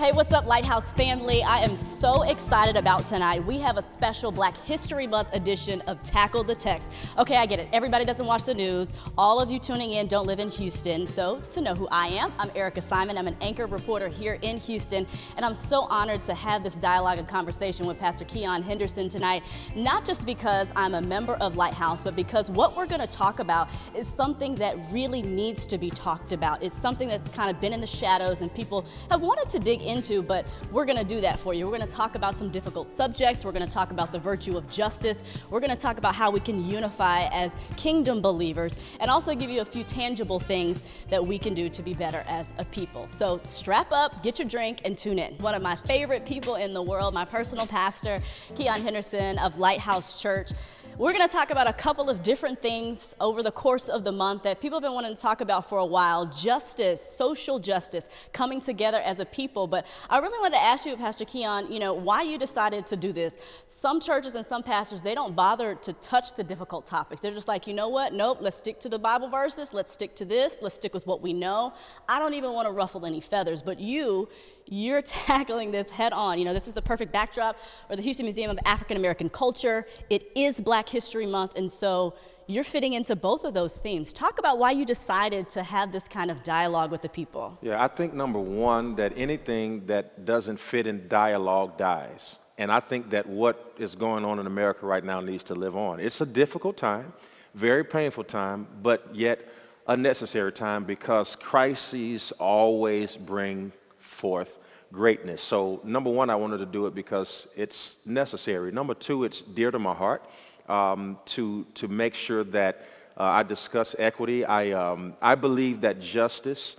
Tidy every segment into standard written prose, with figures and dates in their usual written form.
Hey, what's up, Lighthouse family? I am so excited about tonight. We have a special Black History Month edition of Tackle the Text. Okay, I get it. Everybody doesn't watch the news. All of you tuning in don't live in Houston. So to know who I am, I'm Erica Simon. I'm an anchor reporter here in Houston, and I'm so honored to have this dialogue and conversation with Pastor Keion Henderson tonight, not just because I'm a member of Lighthouse, but because what we're going to talk about is something that really needs to be talked about. It's something that's kind of been in the shadows and people have wanted to dig into, but we're going to do that for you. We're going to talk about some difficult subjects. We're going to talk about the virtue of justice. We're going to talk about how we can unify as kingdom believers and also give you a few tangible things that we can do to be better as a people. So strap up, get your drink, and tune in. One of my favorite people in the world, my personal pastor, Keion Henderson of Lighthouse Church. We're going to talk about a couple of different things over the course of the month that people have been wanting to talk about for a while. Justice, social justice, coming together as a people. But I really wanted to ask you, Pastor Keon, why you decided to do this. Some churches and some pastors, they don't bother to touch the difficult topics. They're just like, you know what? Nope, let's stick to the Bible verses. Let's stick to this. Let's stick with what we know. I don't even want to ruffle any feathers. But you're tackling this head on. This is the perfect backdrop for the Houston Museum of African American Culture. It is Black History Month, and so you're fitting into both of those themes. Talk about why you decided to have this kind of dialogue with the people. Yeah, I think number one, that anything that doesn't fit in dialogue dies. And I think that what is going on in America right now needs to live on. It's a difficult time, very painful time, but yet a necessary time because crises always bring forth greatness. So number one, I wanted to do it because it's necessary. Number two, it's dear to my heart to make sure that I discuss equity. I believe that justice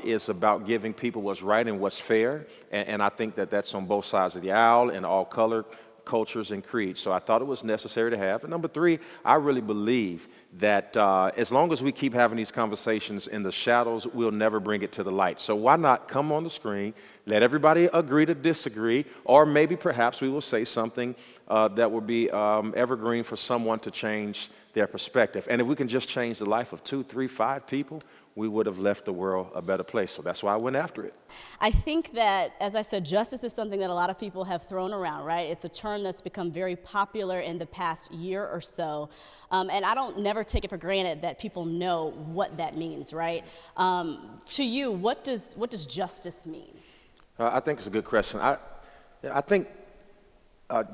is about giving people what's right and what's fair, and I think that that's on both sides of the aisle in all color, cultures, and creeds. So I thought it was necessary to have. And number three, I really believe that as long as we keep having these conversations in the shadows, we'll never bring it to the light. So why not come on the screen, let everybody agree to disagree, or maybe perhaps we will say something that will be evergreen for someone to change their perspective. And if we can just change the life of 2, 3, 5 people, we would have left the world a better place. So that's why I went after it. I think that, as I said, justice is something that a lot of people have thrown around, right? It's a term that's become very popular in the past year or so. And I don't never take it for granted that people know what that means, right? To you, what does justice mean? I think it's a good question. I think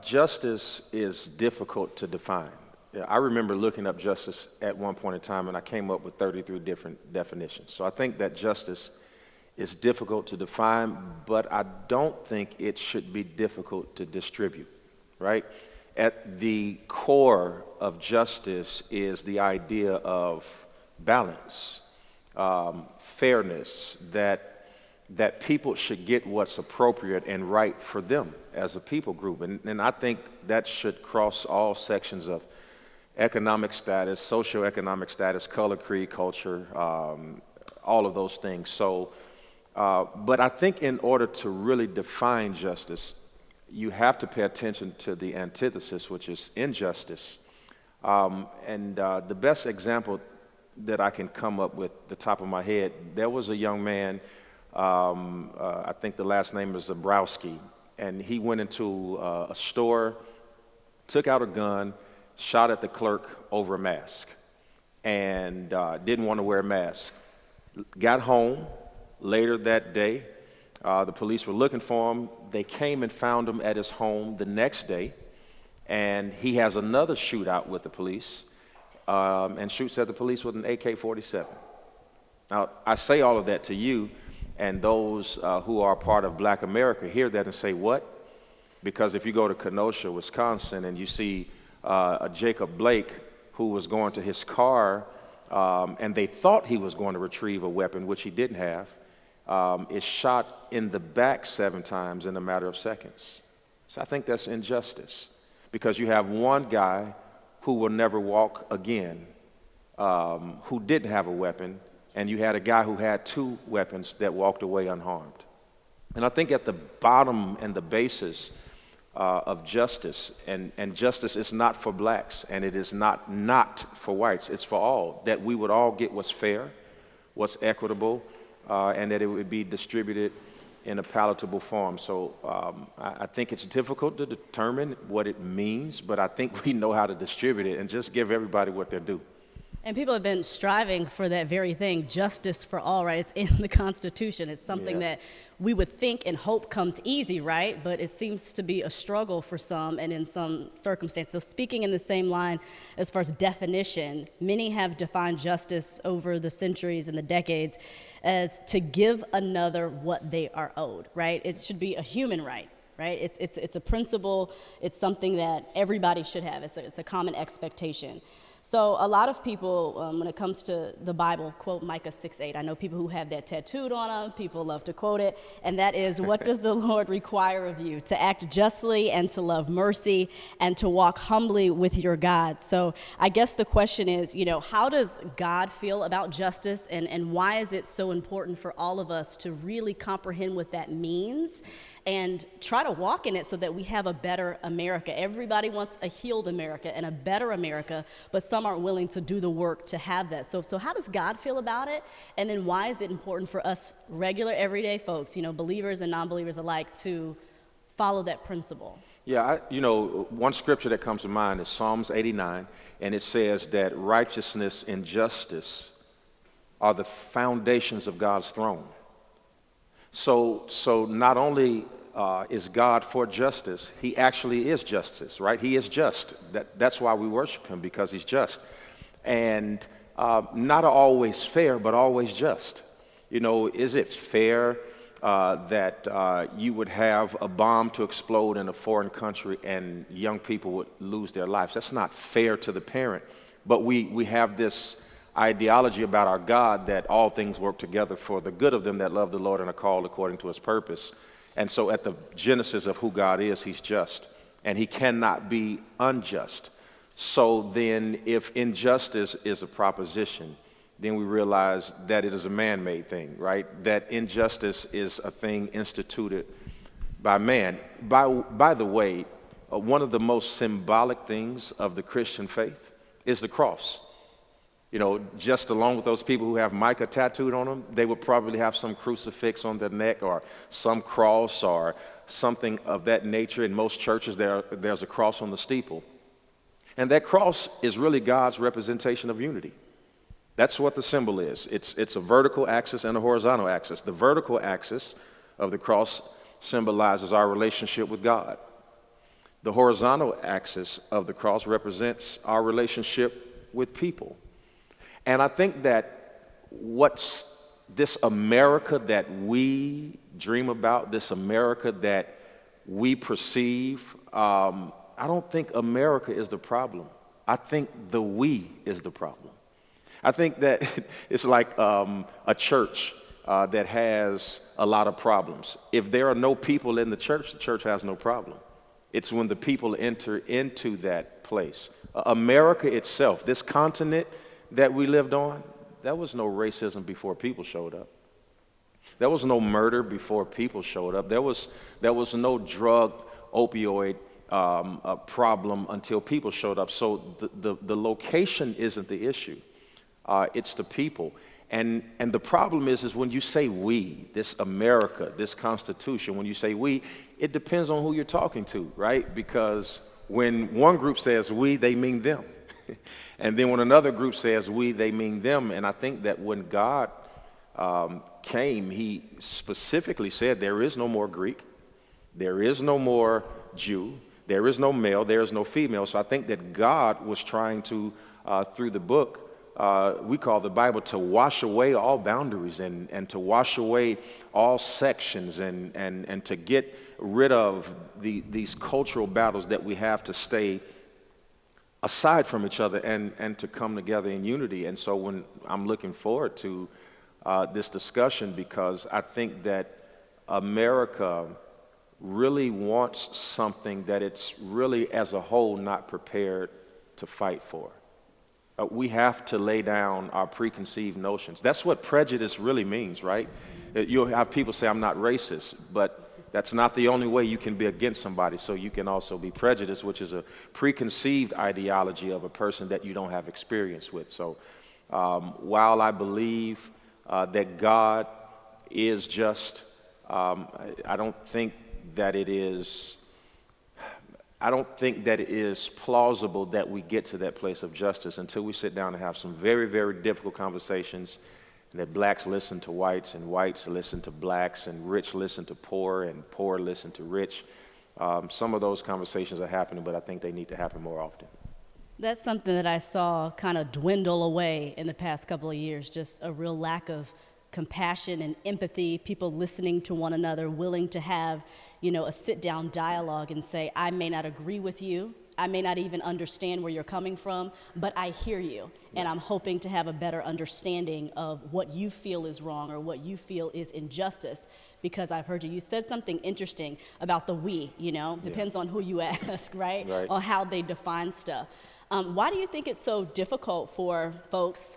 justice is difficult to define. Yeah, I remember looking up justice at one point in time, and I came up with 33 different definitions. So I think that justice is difficult to define, but I don't think it should be difficult to distribute, right? At the core of justice is the idea of balance, fairness, that people should get what's appropriate and right for them as a people group. And I think that should cross all sections of economic status, socioeconomic status, color, creed, culture, all of those things. So, but I think in order to really define justice, you have to pay attention to the antithesis, which is injustice. The best example that I can come up with, the top of my head, there was a young man, I think the last name is Zabrowski, and he went into a store, took out a gun, shot at the clerk over a mask, and didn't want to wear a mask. Got home later that day. The police were looking for him. They came and found him at his home the next day, and he has another shootout with the police and shoots at the police with an AK-47. Now, I say all of that to you, and those who are part of Black America hear that and say, what? Because if you go to Kenosha, Wisconsin, and you see Jacob Blake, who was going to his car, and they thought he was going to retrieve a weapon, which he didn't have, is shot in the back 7 times in a matter of seconds. So I think that's injustice, because you have one guy who will never walk again, who didn't have a weapon, and you had a guy who had 2 weapons that walked away unharmed. And I think at the bottom and the basis of justice, and justice is not for blacks, and it is not for whites, it's for all, that we would all get what's fair, what's equitable, and that it would be distributed in a palatable form. So I think it's difficult to determine what it means, but I think we know how to distribute it and just give everybody what they're due. And people have been striving for that very thing, justice for all, right? It's in the Constitution. It's something that we would think and hope comes easy, right? But it seems to be a struggle for some and in some circumstances. So speaking in the same line as far as definition, many have defined justice over the centuries and the decades as to give another what they are owed, right? It should be a human right. Right? It's a principle. It's something that everybody should have. It's a common expectation. So a lot of people, when it comes to the Bible, quote Micah 6:8. I know people who have that tattooed on them. People love to quote it. And that is, what does the Lord require of you? To act justly and to love mercy and to walk humbly with your God. So I guess the question is, how does God feel about justice, and why is it so important for all of us to really comprehend what that means and try to walk in it so that we have a better America? Everybody wants a healed America and a better America, but some aren't willing to do the work to have that. So how does God feel about it? And then why is it important for us regular, everyday folks, believers and non-believers alike, to follow that principle? Yeah, one scripture that comes to mind is Psalms 89, and it says that righteousness and justice are the foundations of God's throne. So not only is God for justice, he actually is justice, right? He is just. That's why we worship him, because he's just. And not always fair, but always just. Is it fair that you would have a bomb to explode in a foreign country and young people would lose their lives? That's not fair to the parent. But we have this ideology about our God that all things work together for the good of them that love the Lord and are called according to his purpose. And so at the genesis of who God is, he's just, and he cannot be unjust. So then if injustice is a proposition, then we realize that it is a man-made thing, right? That injustice is a thing instituted by man. By the way, one of the most symbolic things of the Christian faith is the cross. Just along with those people who have Micah tattooed on them, they would probably have some crucifix on their neck or some cross or something of that nature. In most churches, there's a cross on the steeple. And that cross is really God's representation of unity. That's what the symbol is. It's a vertical axis and a horizontal axis. The vertical axis of the cross symbolizes our relationship with God. The horizontal axis of the cross represents our relationship with people. And I think that what's this America that we dream about, this America that we perceive, I don't think America is the problem. I think the we is the problem. I think that it's like a church that has a lot of problems. If there are no people in the church has no problem. It's when the people enter into that place. America itself, this continent that we lived on, there was no racism before people showed up. There was no murder before people showed up. There was no drug opioid problem until people showed up. So the location isn't the issue. It's the people. And the problem is when you say we, this America, this Constitution, when you say we, it depends on who you're talking to, right? Because when one group says we, they mean them. And then when another group says we, they mean them. And I think that when God came, he specifically said there is no more Greek, there is no more Jew, there is no male, there is no female. So I think that God was trying to, through the book, we call the Bible, to wash away all boundaries and to wash away all sections and to get rid of these cultural battles that we have to stay aside from each other and to come together in unity. And so when I'm looking forward to this discussion, because I think that America really wants something that it's really as a whole not prepared to fight for. We have to lay down our preconceived notions. That's what prejudice really means, right? You'll have people say, I'm not racist, but that's not the only way you can be against somebody. So you can also be prejudiced, which is a preconceived ideology of a person that you don't have experience with. So while I believe that God is just, I don't think that it is. I don't think that it is plausible that we get to that place of justice until we sit down and have some very, very difficult conversations, and that blacks listen to whites, and whites listen to blacks, and rich listen to poor, and poor listen to rich. Some of those conversations are happening, but I think they need to happen more often. That's something that I saw kind of dwindle away in the past couple of years, just a real lack of compassion and empathy, people listening to one another, willing to have, a sit-down dialogue and say, I may not agree with you, I may not even understand where you're coming from, but I hear you, and I'm hoping to have a better understanding of what you feel is wrong or what you feel is injustice, because I've heard you. You said something interesting about the we, depends on who you ask, right? Or how they define stuff. Why do you think it's so difficult for folks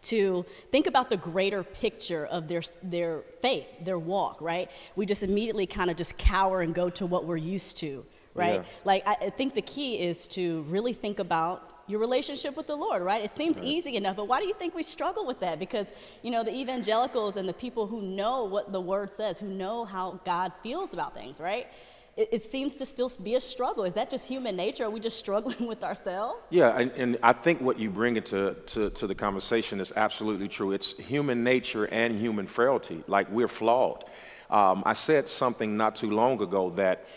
to think about the greater picture of their faith, their walk, right? We just immediately kind of just cower and go to what we're used to, right? Yeah. Like, I think the key is to really think about your relationship with the Lord, right? It seems easy enough, but why do you think we struggle with that? Because, the evangelicals and the people who know what the Word says, who know how God feels about things, right? It seems to still be a struggle. Is that just human nature? Are we just struggling with ourselves? Yeah, and I think what you bring into to the conversation is absolutely true. It's human nature and human frailty. Like, we're flawed. I said something not too long ago that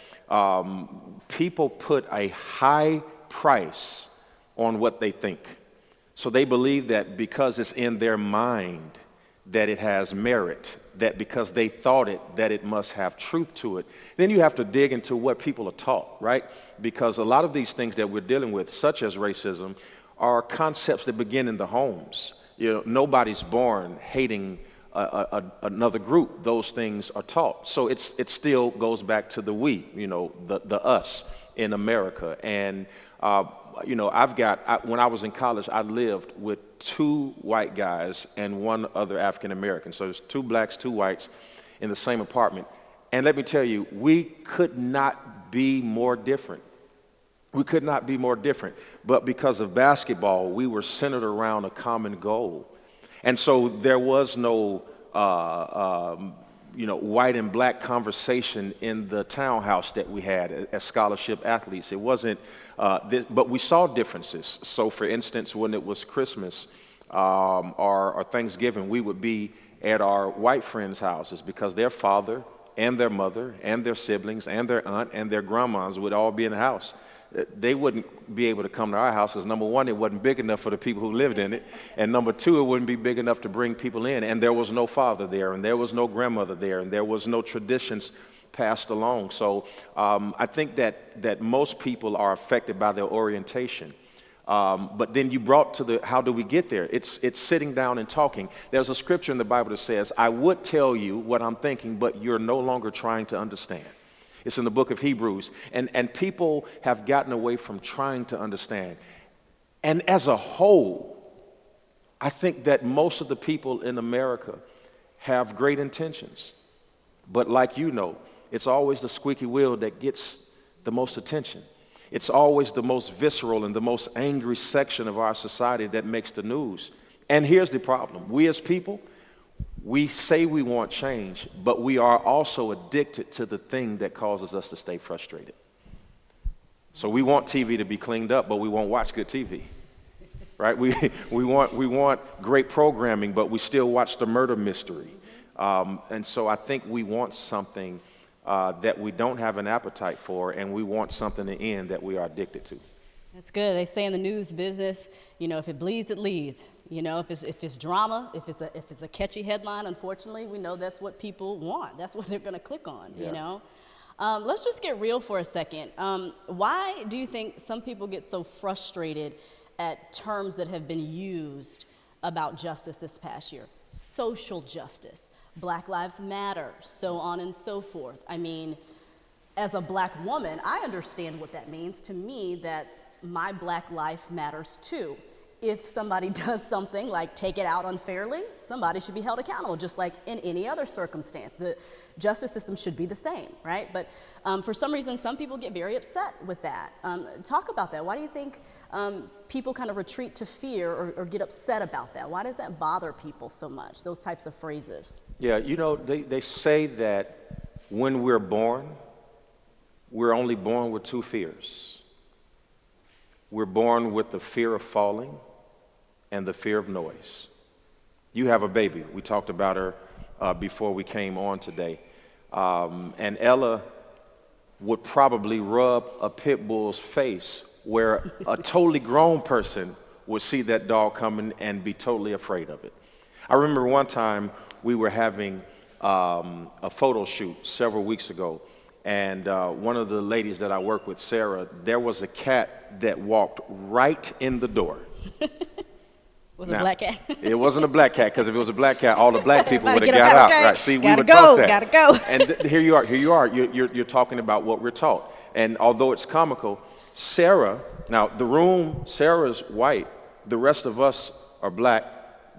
people put a high price on what they think. So they believe that because it's in their mind that it has merit, that because they thought it, that it must have truth to it. Then you have to dig into what people are taught, right? Because a lot of these things that we're dealing with, such as racism, are concepts that begin in the homes. Nobody's born hating another group. Those things are taught. So it still goes back to the we, the us in America. And when I was in college, I lived with 2 white guys and 1 other African American. So there's 2 blacks, 2 whites in the same apartment. And let me tell you, we could not be more different. We could not be more different. But because of basketball, we were centered around a common goal. And so there was no white and black conversation in the townhouse that we had as scholarship athletes. It wasn't, but we saw differences. So for instance, when it was Christmas or Thanksgiving, we would be at our white friends' houses because their father and their mother and their siblings and their aunt and their grandmas would all be in the house. They wouldn't be able to come to our house because, number one, it wasn't big enough for the people who lived in it, and number two, it wouldn't be big enough to bring people in, and there was no father there, and there was no grandmother there, and there was no traditions passed along. So I think that most people are affected by their orientation. But then you brought to the how do we get there? It's sitting down and talking. There's a scripture in the Bible that says, I would tell you what I'm thinking, but you're no longer trying to understand. It's in the book of Hebrews. And people have gotten away from trying to understand. And as a whole, I think that most of the people in America have great intentions. But like it's always the squeaky wheel that gets the most attention. It's always the most visceral and the most angry section of our society that makes the news. And here's the problem. We as people, we say we want change, but we are also addicted to the thing that causes us to stay frustrated. So we want TV to be cleaned up, but we won't watch good TV, right? We want great programming, but we still watch the murder mystery. And so I think we want something that we don't have an appetite for, and we want something to end that we are addicted to. That's good. They say in the news business, if it bleeds, it leads. If it's drama, if it's a catchy headline, unfortunately, we know that's what people want. That's what they're going to click on. Let's just get real for a second. Why do you think some people get so frustrated at terms that have been used about justice this past year? Social justice, Black Lives Matter, so on and so forth. I mean, as a Black woman, I understand what that means. To me, that's my Black life matters too. if somebody does something like take it out unfairly, somebody should be held accountable, just like in any other circumstance. The justice system should be the same, right? But for some reason, some people get very upset with that. Talk about that. Why do you think people kind of retreat to fear or get upset about that? Why does that bother people so much, those types of phrases? Yeah, you know, they say that when we're born, we're only born with two fears. We're born with the fear of falling and the fear of noise. You have a baby. We talked about her before we came on today. And Ella would probably rub a pit bull's face where a totally grown person would see that dog coming and be totally afraid of it. I remember one time we were having a photo shoot several weeks ago, and one of the ladies that I work with, Sarah, there was a cat that walked right in the door. Was it a black cat? It wasn't a black cat, because if it was a black cat, all the black people would have Get got up, out. okay. Right? See, we Gotta would go, talk that. gotta go. And here you are. You're talking about what we're taught. And although it's comical, Sarah, now the room, Sarah's white. The rest of us are black.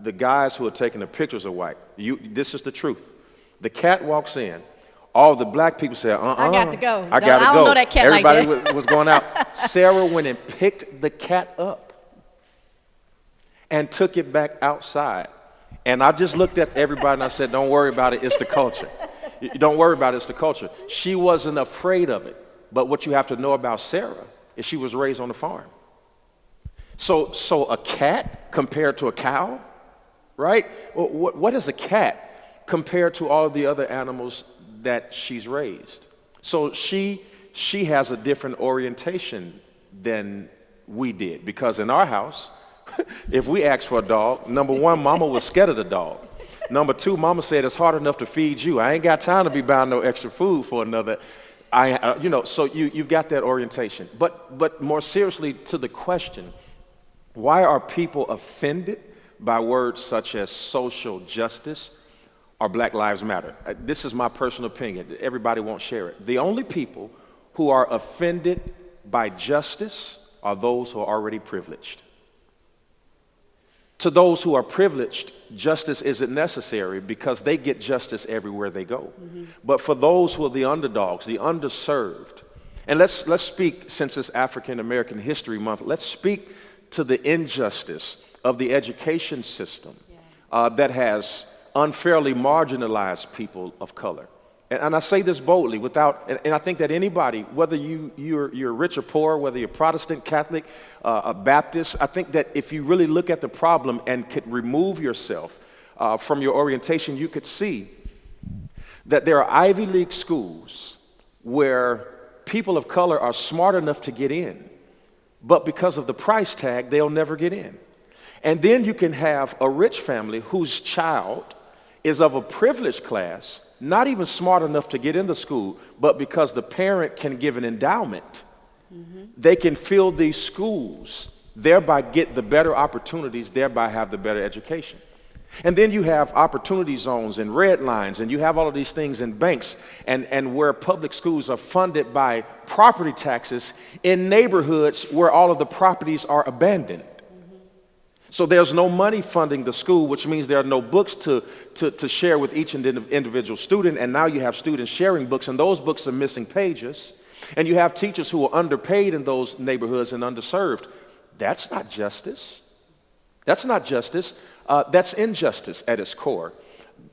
The guys who are taking the pictures are white. This is the truth. The cat walks in. All the black people say, I got to go. I got to go. I don't know that cat Everybody like that. was going out. Sarah went and picked the cat up and took it back outside. And I just looked at everybody and I said, don't worry about it, it's the culture. Don't worry about it, it's the culture. She wasn't afraid of it. But what you have to know about Sarah is she was raised on a farm. So a cat compared to a cow, right? What is a cat compared to all the other animals that she's raised? So she has a different orientation than we did, because in our house, if we asked for a dog, number one, mama was scared of the dog. Number two, mama said it's hard enough to feed you. I ain't got time to be buying no extra food for another. So you've got that orientation. But more seriously to the question, why are people offended by words such as social justice or Black Lives Matter? This is my personal opinion. Everybody won't share it. The only people who are offended by justice are those who are already privileged. To those who are privileged, justice isn't necessary because they get justice everywhere they go. Mm-hmm. But for those who are the underdogs, the underserved, and let's speak, since it's African American History Month, let's speak to the injustice of the education system that has unfairly marginalized people of color. And I say this boldly, and I think that anybody, whether you're rich or poor, whether you're Protestant, Catholic, a Baptist, I think that if you really look at the problem and could remove yourself from your orientation, you could see that there are Ivy League schools where people of color are smart enough to get in, but because of the price tag, they'll never get in. And then you can have a rich family whose child is of a privileged class, not even smart enough to get into school, but because the parent can give an endowment, they can fill these schools, thereby get the better opportunities, thereby have the better education. And then you have opportunity zones and red lines, and you have all of these things in banks, and where public schools are funded by property taxes in neighborhoods where all of the properties are abandoned. So there's no money funding the school, which means there are no books to share with each individual student. And now you have students sharing books, and those books are missing pages. And you have teachers who are underpaid in those neighborhoods and underserved. That's not justice. That's not justice. That's injustice at its core.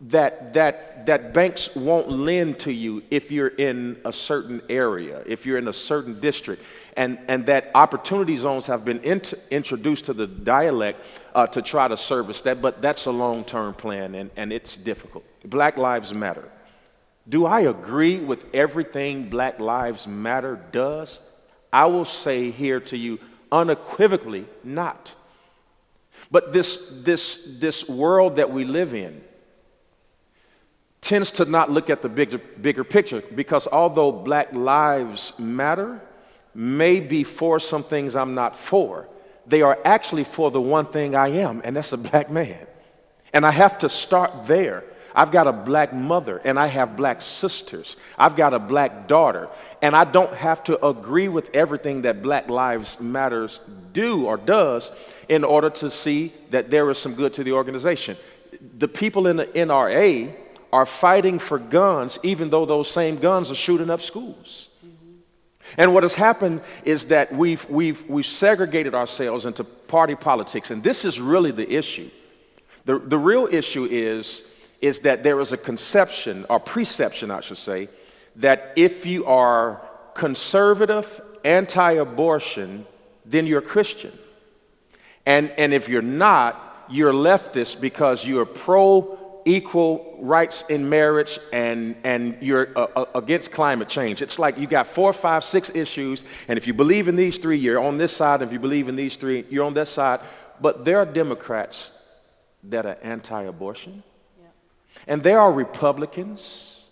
That banks won't lend to you if you're in a certain area, if you're in a certain district. And that opportunity zones have been introduced to the dialect to try to service that, but that's a long-term plan, and it's difficult. Black Lives Matter. Do I agree with everything Black Lives Matter does? I will say here to you unequivocally not. But this world that we live in tends to not look at the bigger picture, because although Black Lives Matter may be for some things I'm not for, they are actually for the one thing I am, and that's a black man. And I have to start there. I've got a black mother, and I have black sisters. I've got a black daughter, and I don't have to agree with everything that Black Lives Matter do or does in order to see that there is some good to the organization. The people in the NRA are fighting for guns, even though those same guns are shooting up schools. And what has happened is that we've segregated ourselves into party politics, and this is really the issue. The real issue is that there is a conception, or preception, I should say, that if you are conservative, anti-abortion, then you're Christian. And if you're not, you're leftist because you're pro-equal rights in marriage and you're against climate change. It's like you got 4, 5, 6 issues, and if you believe in these 3, you're on this side. If you believe in these 3, you're on that side. But there are Democrats that are anti-abortion, and there are Republicans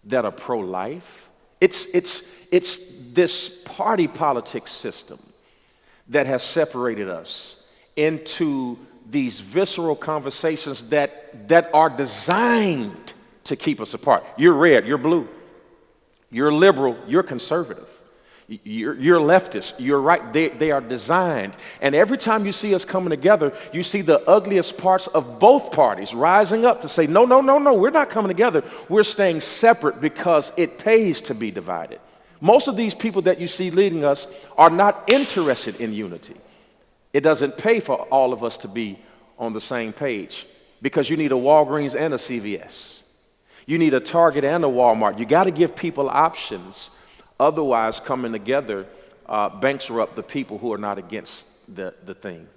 that are pro-life. It's this party politics system that has separated us into these visceral conversations that are designed to keep us apart. You're red, you're blue. You're liberal, you're conservative. You're leftist, you're right. They are designed. And every time you see us coming together, you see the ugliest parts of both parties rising up to say, no, we're not coming together. We're staying separate because it pays to be divided. Most of these people that you see leading us are not interested in unity. It doesn't pay for all of us to be on the same page because you need a Walgreens and a CVS. You need a Target and a Walmart. You got to give people options. Otherwise, coming together bankrupt the people who are not against the thing.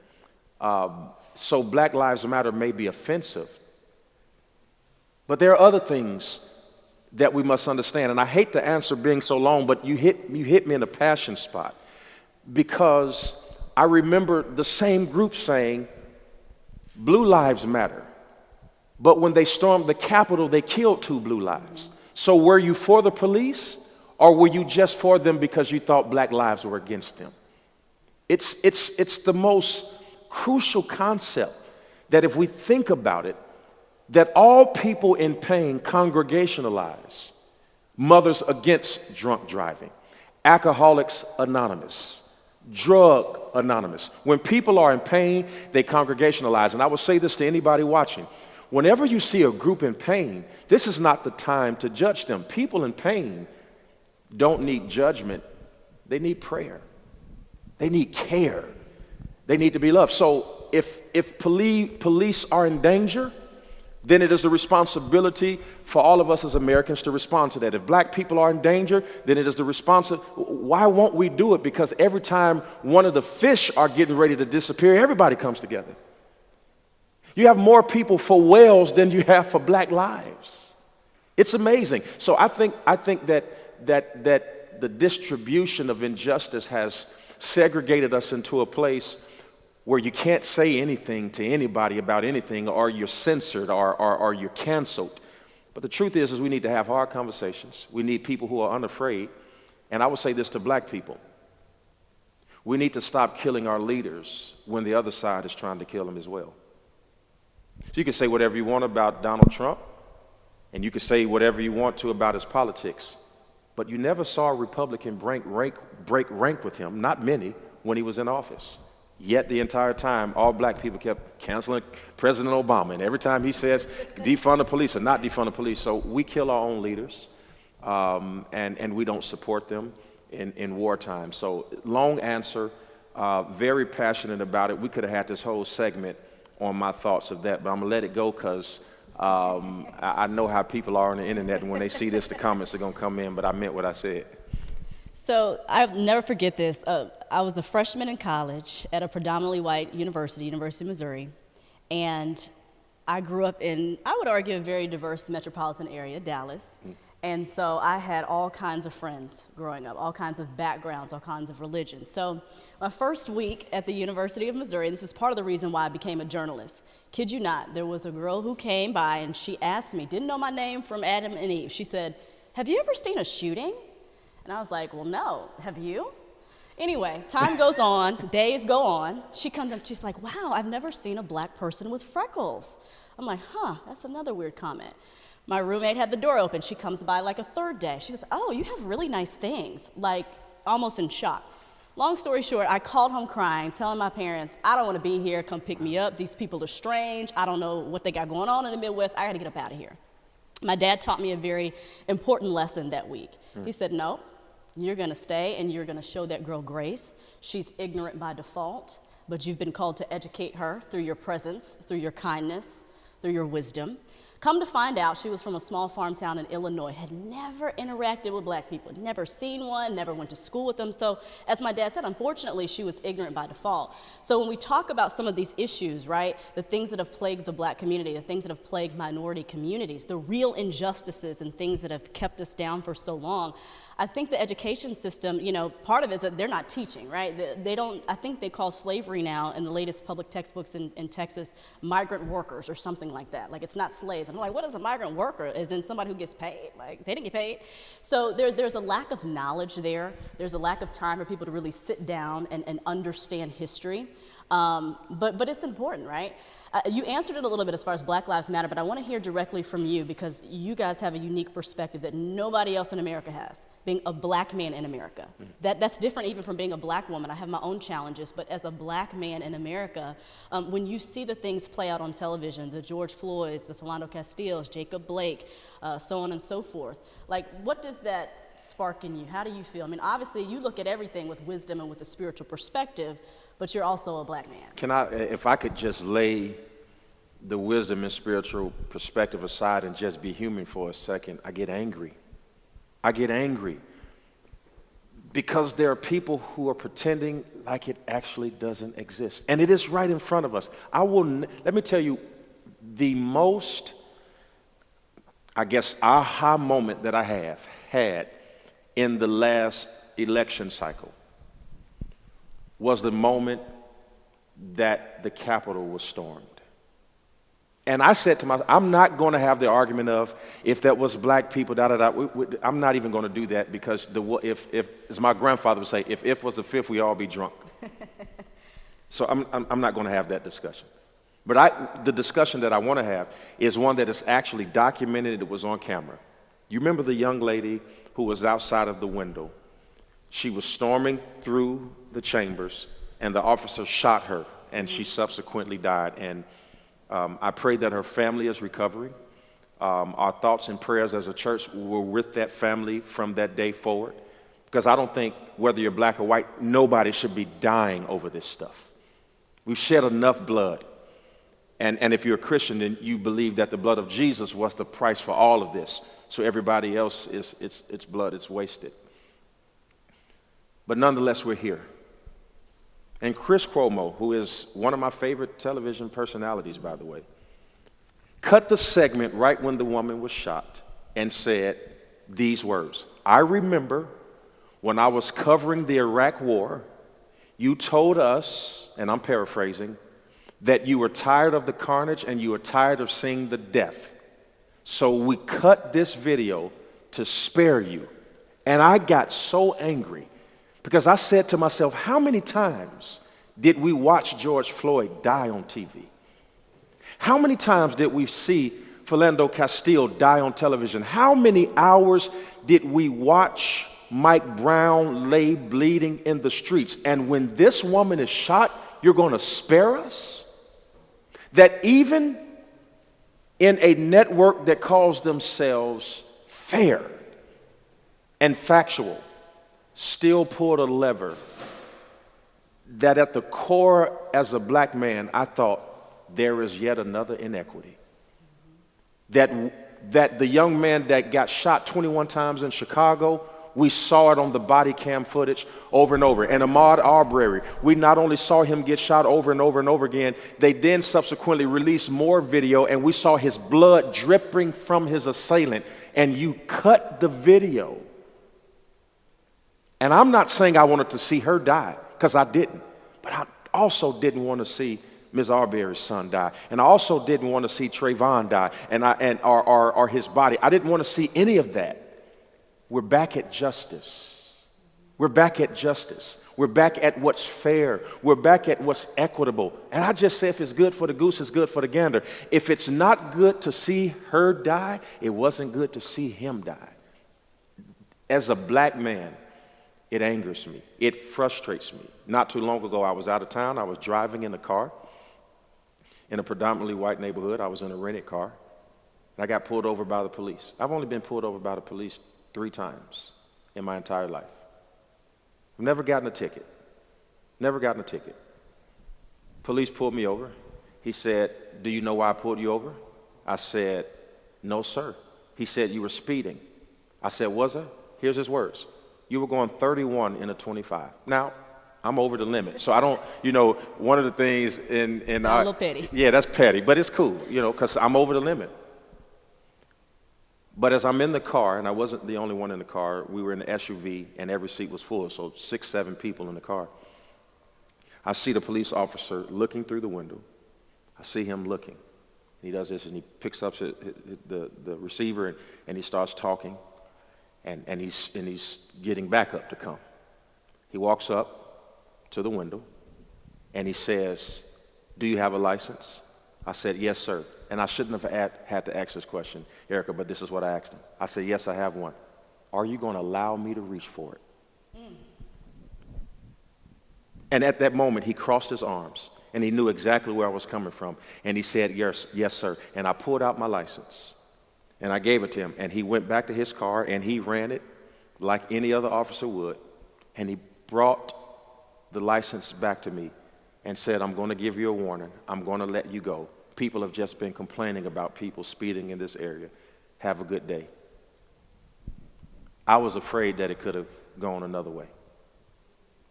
So Black Lives Matter may be offensive, but there are other things that we must understand. And I hate the answer being so long, but you hit me in a passion spot, because I remember the same group saying, Blue Lives Matter. But when they stormed the Capitol, they killed 2 blue lives. So were you for the police, or were you just for them because you thought Black lives were against them? It's the most crucial concept that if we think about it, that all people in pain congregationalize. Mothers Against Drunk Driving, Alcoholics Anonymous, Drug Anonymous. When people are in pain, they congregationalize. And I will say this to anybody watching. Whenever you see a group in pain, this is not the time to judge them. People in pain don't need judgment. They need prayer. They need care. They need to be loved. So if police are in danger, then it is the responsibility for all of us as Americans to respond to that. If Black people are in danger, then it is the responsibility. Why won't we do it? Because every time one of the fish are getting ready to disappear, everybody comes together. You have more people for whales than you have for Black lives. It's amazing. So I think that the distribution of injustice has segregated us into a place where you can't say anything to anybody about anything, or you're censored, or you're canceled. But the truth is we need to have hard conversations. We need people who are unafraid. And I would say this to Black people. We need to stop killing our leaders when the other side is trying to kill them as well. So you can say whatever you want about Donald Trump, and you can say whatever you want to about his politics, but you never saw a Republican break rank with him, not many, when he was in office. Yet the entire time, all Black people kept canceling President Obama. And every time he says defund the police or not defund the police. So we kill our own leaders, and we don't support them in wartime. So long answer, very passionate about it. We could have had this whole segment on my thoughts of that, but I'm going to let it go because I know how people are on the internet, and when they see this, the comments are going to come in, but I meant what I said. So I'll never forget this. I was a freshman in college at a predominantly white university, University of Missouri, and I grew up in, I would argue, a very diverse metropolitan area, Dallas. And so I had all kinds of friends growing up, all kinds of backgrounds, all kinds of religions. So my first week at the University of Missouri, this is part of the reason why I became a journalist. Kid you not, there was a girl who came by and she asked me, didn't know my name from Adam and Eve. She said, "Have you ever seen a shooting?" And I was like, "Well, no. Have you?" Anyway, time goes on, days go on. She comes up, she's like, "Wow, I've never seen a Black person with freckles." I'm like, that's another weird comment. My roommate had the door open. She comes by like a third day. She says, "Oh, you have really nice things," like almost in shock. Long story short, I called home crying, telling my parents, I don't want to be here, come pick me up. These people are strange. I don't know what they got going on in the Midwest. I got to get up out of here. My dad taught me a very important lesson that week. He said, no, you're going to stay and you're going to show that girl grace. She's ignorant by default, but you've been called to educate her through your presence, through your kindness, through your wisdom. Come to find out, she was from a small farm town in Illinois, had never interacted with black people, never seen one, never went to school with them. So as my dad said, unfortunately, she was ignorant by default. So when we talk about some of these issues, right, the things that have plagued the black community, the things that have plagued minority communities, the real injustices and things that have kept us down for so long, I think the education system, you know, part of it is that they're not teaching, right? They don't, I think they call slavery now in the latest public textbooks in Texas, migrant workers or something like that. Like, it's not slaves. I'm like, what is a migrant worker? Is in somebody who gets paid? Like, they didn't get paid. So there's a lack of knowledge there. There's a lack of time for people to really sit down and understand history. But it's important, right? You answered it a little bit as far as Black Lives Matter, but I want to hear directly from you because you guys have a unique perspective that nobody else in America has, being a black man in America. That's different even from being a black woman. I have my own challenges, but as a black man in America, when you see the things play out on television, the George Floyds, the Philando Castiles, Jacob Blake, so on and so forth, like, what does that spark in you? How do you feel? I mean, obviously you look at everything with wisdom and with a spiritual perspective, but you're also a black man. Can I, if I could just lay the wisdom and spiritual perspective aside and just be human for a second, I get angry. I get angry because there are people who are pretending like it actually doesn't exist. And it is right in front of us. Let me tell you, the most, I guess, aha moment that I have had in the last election cycle was the moment that the Capitol was stormed. And I said to myself, I'm not going to have the argument of if that was black people, I'm not even going to do that because if as my grandfather would say, if was the fifth, we all be drunk. So I'm not going to have that discussion. But the discussion that I want to have is one that is actually documented. It was on camera. You remember the young lady who was outside of the window? She was storming through the chambers, and the officer shot her, and she subsequently died. And I pray that her family is recovering. Our thoughts and prayers as a church were with that family from that day forward, because I don't think, whether you're black or white, nobody should be dying over this stuff. We've shed enough blood. And if you're a Christian, then you believe that the blood of Jesus was the price for all of this. So everybody else, it's blood, it's wasted. But nonetheless, we're here. And Chris Cuomo, who is one of my favorite television personalities, by the way, cut the segment right when the woman was shot and said these words: I remember when I was covering the Iraq War, you told us, and I'm paraphrasing, that you were tired of the carnage and you were tired of seeing the death. So we cut this video to spare you. And I got so angry because I said to myself, how many times did we watch George Floyd die on TV? How many times did we see Philando Castile die on television? How many hours did we watch Mike Brown lay bleeding in the streets? And when this woman is shot, you're going to spare us? That even in a network that calls themselves fair and factual, still pulled a lever that at the core, as a black man, I thought there is yet another inequity. That the young man that got shot 21 times in Chicago, we saw it on the body cam footage over and over. And Ahmaud Arbery, we not only saw him get shot over and over and over again, they then subsequently released more video and we saw his blood dripping from his assailant. And you cut the video. And I'm not saying I wanted to see her die, because I didn't. But I also didn't want to see Ms. Arbery's son die. And I also didn't want to see Trayvon die or his body. I didn't want to see any of that. We're back at justice. We're back at justice. We're back at what's fair. We're back at what's equitable. And I just say if it's good for the goose, it's good for the gander. If it's not good to see her die, it wasn't good to see him die. As a black man, It angers me. It frustrates me. Not too long ago, I was out of town. I was driving in a car in a predominantly white neighborhood. I was in a rented car. And I got pulled over by the police. I've only been pulled over by the police 3 times in my entire life. I've never gotten a ticket. Never gotten a ticket. Police pulled me over. He said, "Do you know why I pulled you over?" I said, "No, sir." He said, "You were speeding." I said, "Was I?" Here's his words. "You were going 31 in a 25. Now, I'm over the limit. So I don't, one of the things in a little petty. Yeah, that's petty, but it's cool, because I'm over the limit. But as I'm in the car, and I wasn't the only one in the car, we were in the SUV and every seat was full, so 6, 7 people in the car. I see the police officer looking through the window. I see him looking. He does this and he picks up the receiver and he starts talking. And he's getting back up to come. He walks up to the window and he says, "Do you have a license?" I said, "Yes, sir." And I shouldn't have had to ask this question, Erica, but this is what I asked him. I said, "Yes, I have one. Are you going to allow me to reach for it?" And at that moment, he crossed his arms and he knew exactly where I was coming from. And he said, yes, sir. And I pulled out my license. And I gave it to him, and he went back to his car, and he ran it like any other officer would, and he brought the license back to me and said, "I'm going to give you a warning. I'm going to let you go. People have just been complaining about people speeding in this area. Have a good day." I was afraid that it could have gone another way.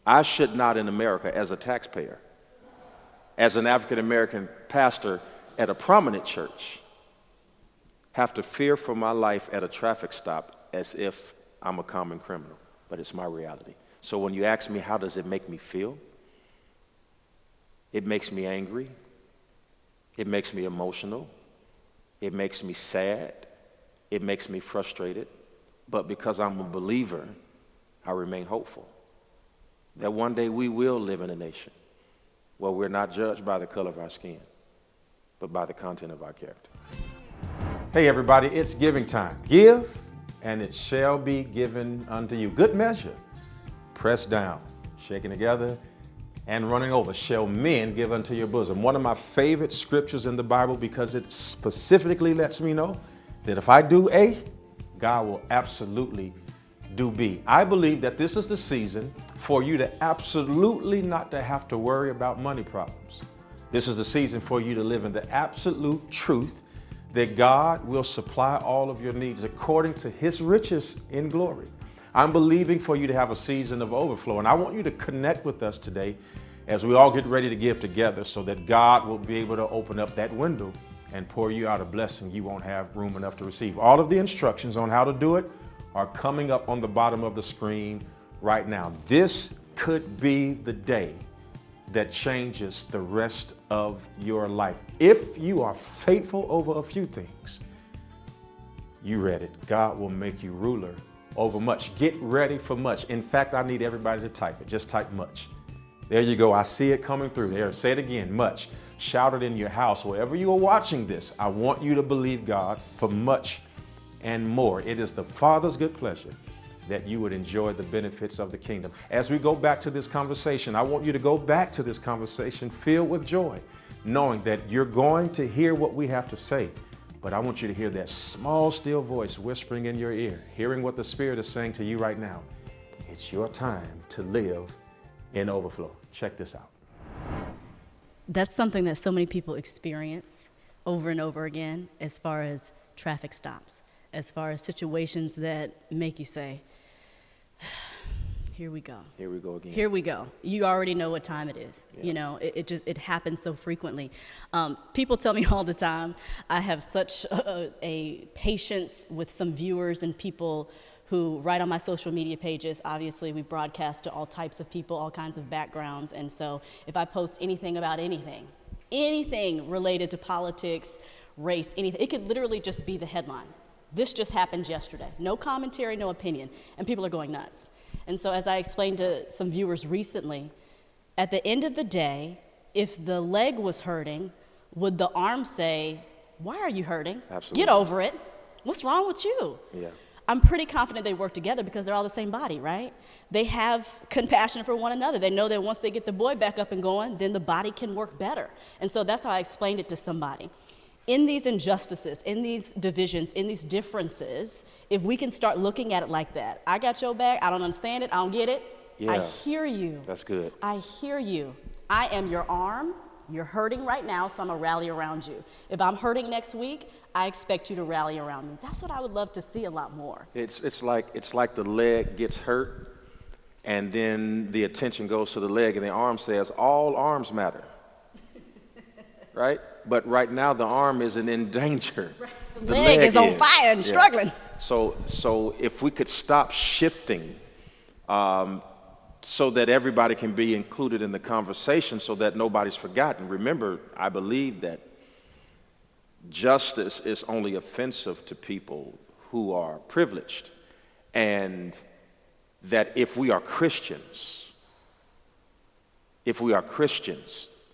I should not in America, as a taxpayer, as an African-American pastor at a prominent church, have to fear for my life at a traffic stop as if I'm a common criminal, but it's my reality. So when you ask me, how does it make me feel? It makes me angry. It makes me emotional. It makes me sad. It makes me frustrated. But because I'm a believer, I remain hopeful that one day we will live in a nation where we're not judged by the color of our skin, but by the content of our character. Hey everybody, it's giving time. Give, and it shall be given unto you. Good measure, pressed down, shaken together, and running over, shall men give unto your bosom. One of my favorite scriptures in the Bible because it specifically lets me know that if I do A, God will absolutely do B. I believe that this is the season for you to absolutely not to have to worry about money problems. This is the season for you to live in the absolute truth that God will supply all of your needs according to his riches in glory. I'm believing for you to have a season of overflow, and I want you to connect with us today as we all get ready to give together so that God will be able to open up that window and pour you out a blessing you won't have room enough to receive. All of the instructions on how to do it are coming up on the bottom of the screen right now. This could be the day that changes the rest of your life. If you are faithful over a few things, you read it. God will make you ruler over much. Get ready for much. In fact, I need everybody to type it. Just type much. There you go. I see it coming through there. Say it again, much. Shout it in your house. Wherever you are watching this, I want you to believe God for much and more. It is the Father's good pleasure that you would enjoy the benefits of the kingdom. As we go back to this conversation, I want you to go back to this conversation filled with joy, knowing that you're going to hear what we have to say. But I want you to hear that small, still voice whispering in your ear, hearing what the Spirit is saying to you right now. It's your time to live in overflow. Check this out. That's something that so many people experience over and over again as far as traffic stops, as far as situations that make you say, here we go. Here we go again. Here we go. You already know what time it is. Yeah. You know, it happens so frequently. People tell me all the time, I have such a patience with some viewers and people who write on my social media pages. Obviously, we broadcast to all types of people, all kinds of backgrounds. And so if I post anything about anything related to politics, race, anything, it could literally just be the headline. This just happened yesterday. No commentary, no opinion. And people are going nuts. And so as I explained to some viewers recently, at the end of the day, if the leg was hurting, would the arm say, why are you hurting? Absolutely. Get over it. What's wrong with you? Yeah. I'm pretty confident they work together because they're all the same body, right? They have compassion for one another. They know that once they get the boy back up and going, then the body can work better. And so that's how I explained it to somebody. In these injustices, in these divisions, in these differences, if we can start looking at it like that, I got your back, I don't understand it, I don't get it, Yeah. I hear you. That's good. I hear you. I am your arm. You're hurting right now, so I'm gonna rally around you. If I'm hurting next week, I expect you to rally around me. That's what I would love to see a lot more. It's like the leg gets hurt, and then the attention goes to the leg, and the arm says, all arms matter, right? But right now, the arm isn't in danger. Right. The leg is on fire and struggling. So if we could stop shifting so that everybody can be included in the conversation so that nobody's forgotten. Remember, I believe that justice is only offensive to people who are privileged, and that if we are Christians,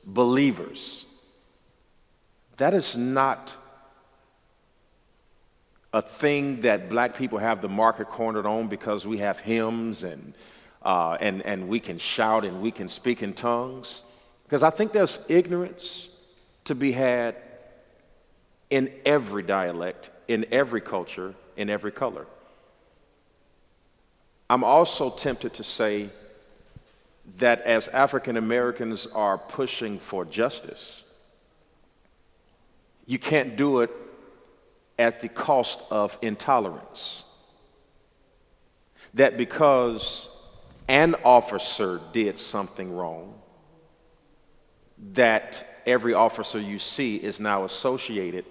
believers, that is not a thing that black people have the market cornered on because we have hymns and we can shout and we can speak in tongues. Because I think there's ignorance to be had in every dialect, in every culture, in every color. I'm also tempted to say that as African Americans are pushing for justice, you can't do it at the cost of intolerance. That because an officer did something wrong, that every officer you see is now associated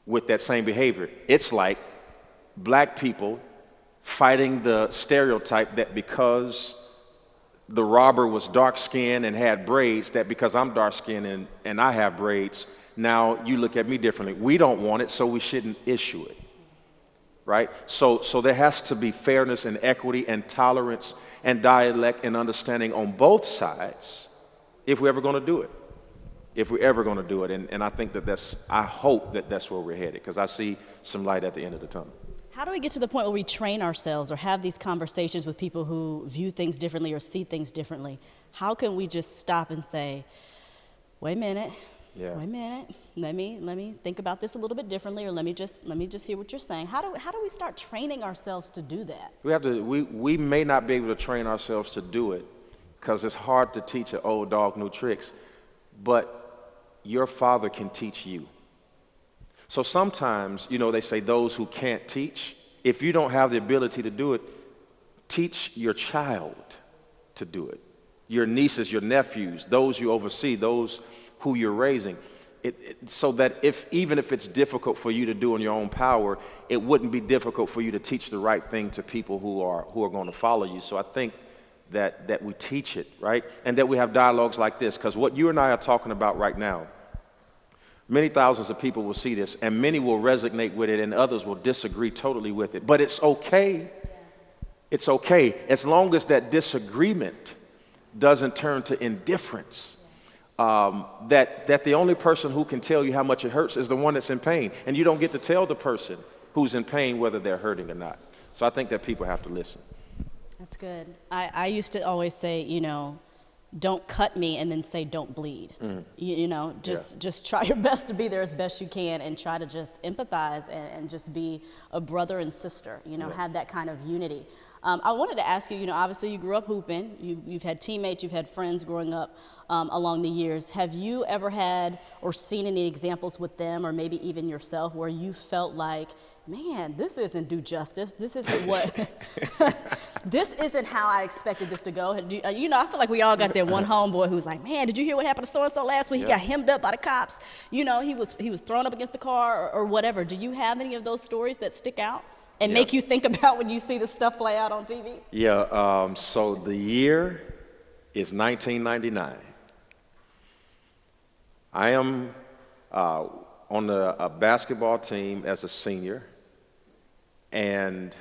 with that same behavior. It's like black people fighting the stereotype that because the robber was dark-skinned and had braids, that because I'm dark-skinned and I have braids, now you look at me differently. We don't want it, so we shouldn't issue it, right? So there has to be fairness and equity and tolerance and dialect and understanding on both sides if we're ever going to do it. And I think I hope that that's where we're headed, because I see some light at the end of the tunnel. How do we get to the point where we train ourselves or have these conversations with people who view things differently or see things differently? How can we just stop and say, wait a minute, let me think about this a little bit differently, or let me just hear what you're saying. How do we start training ourselves to do that? We may not be able to train ourselves to do it because it's hard to teach an old dog new tricks, but your father can teach you. So sometimes, they say those who can't teach, if you don't have the ability to do it, teach your child to do it. Your nieces, your nephews, those you oversee, those who you're raising. So that even if it's difficult for you to do in your own power, it wouldn't be difficult for you to teach the right thing to people who are going to follow you. So I think that we teach it, right? And that we have dialogues like this, because what you and I are talking about right now, many thousands of people will see this, and many will resonate with it, and others will disagree totally with it. But it's okay. It's okay, as long as that disagreement doesn't turn to indifference. That the only person who can tell you how much it hurts is the one that's in pain, and you don't get to tell the person who's in pain whether they're hurting or not. So I think that people have to listen. That's good. I used to always say, don't cut me and then say don't bleed. Just try your best to be there as best you can, and try to just empathize and just be a brother and sister, have that kind of unity. I wanted to ask you, obviously you grew up hooping, you've had teammates, you've had friends growing up along the years. Have you ever had or seen any examples with them, or maybe even yourself, where you felt like, man, this isn't due justice, this isn't what, this isn't how I expected this to go? I feel like we all got that one homeboy who's like, man, did you hear what happened to so-and-so last week? He got hemmed up by the cops. He was thrown up against the car or whatever. Do you have any of those stories that stick out and make you think about when you see the stuff play out on TV? Yeah, so the year is 1999. I am on a basketball team as a senior, and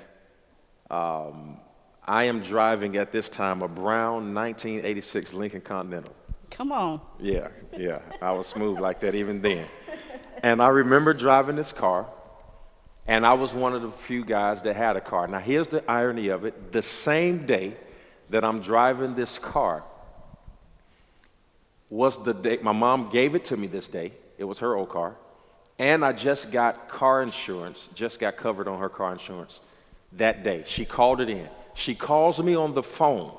I am driving at this time a brown 1986 Lincoln Continental. Come on. Yeah, I was smooth like that even then. And I remember driving this car, And I was one of the few guys that had a car. Now, here's the irony of it. The same day that I'm driving this car was the day, my mom gave it to me this day. It was her old car. And I just got car insurance, just got covered on her car insurance that day. She called it in. She calls me on the phone,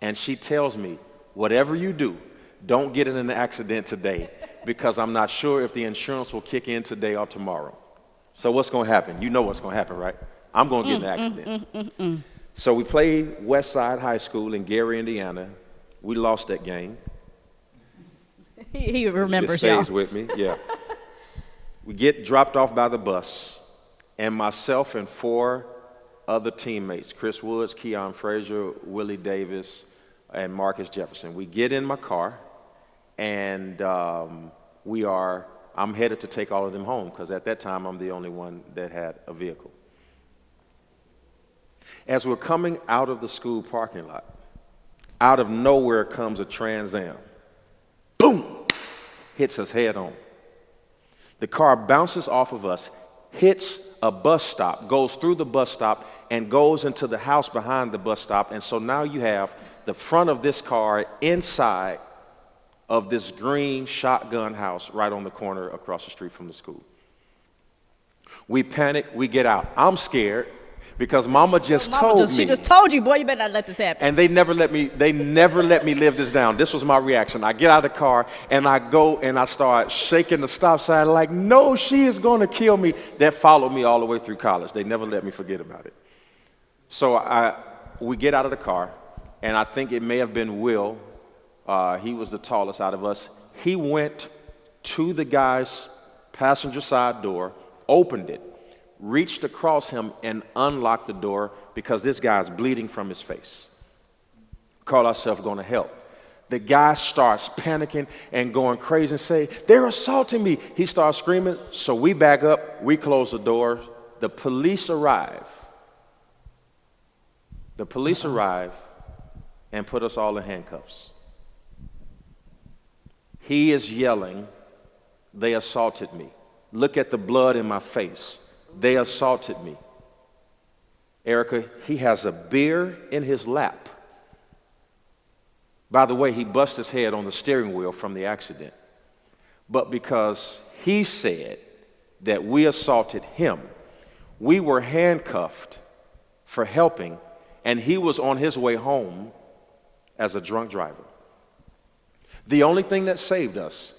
and she tells me, whatever you do, don't get in an accident today, because I'm not sure if the insurance will kick in today or tomorrow. So what's going to happen? You know what's going to happen, right? I'm going to get in an accident. So we played Westside High School in Gary, Indiana. We lost that game. He remembers, it y'all. stays with me, yeah. We get dropped off by the bus, and myself and 4 other teammates, Chris Woods, Keon Frazier, Willie Davis, and Marcus Jefferson. We get in my car, and I'm headed to take all of them home, because at that time I'm the only one that had a vehicle. As we're coming out of the school parking lot, out of nowhere comes a Trans Am. Boom! Hits us head on. The car bounces off of us, hits a bus stop, goes through the bus stop, and goes into the house behind the bus stop. And so now you have the front of this car inside of this green shotgun house right on the corner across the street from the school. We panic, we get out. I'm scared because Mama just told me. She just told you, boy, you better not let this happen. And they never let me live this down. This was my reaction. I get out of the car and I go and I start shaking the stop sign like, no, she is going to kill me. That followed me all the way through college. They never let me forget about it. So we get out of the car, and I think it may have been Will. He was the tallest out of us. He went to the guy's passenger side door, opened it, reached across him, and unlocked the door because this guy's bleeding from his face. Called ourselves going to help. The guy starts panicking and going crazy and say, they're assaulting me. He starts screaming, so we back up, we close the door. The police arrive. The police arrive and put us all in handcuffs. He is yelling, they assaulted me. Look at the blood in my face. They assaulted me. Erica, he has a beer in his lap. By the way, he busted his head on the steering wheel from the accident. But because he said that we assaulted him, we were handcuffed for helping, and he was on his way home as a drunk driver. The only thing that saved us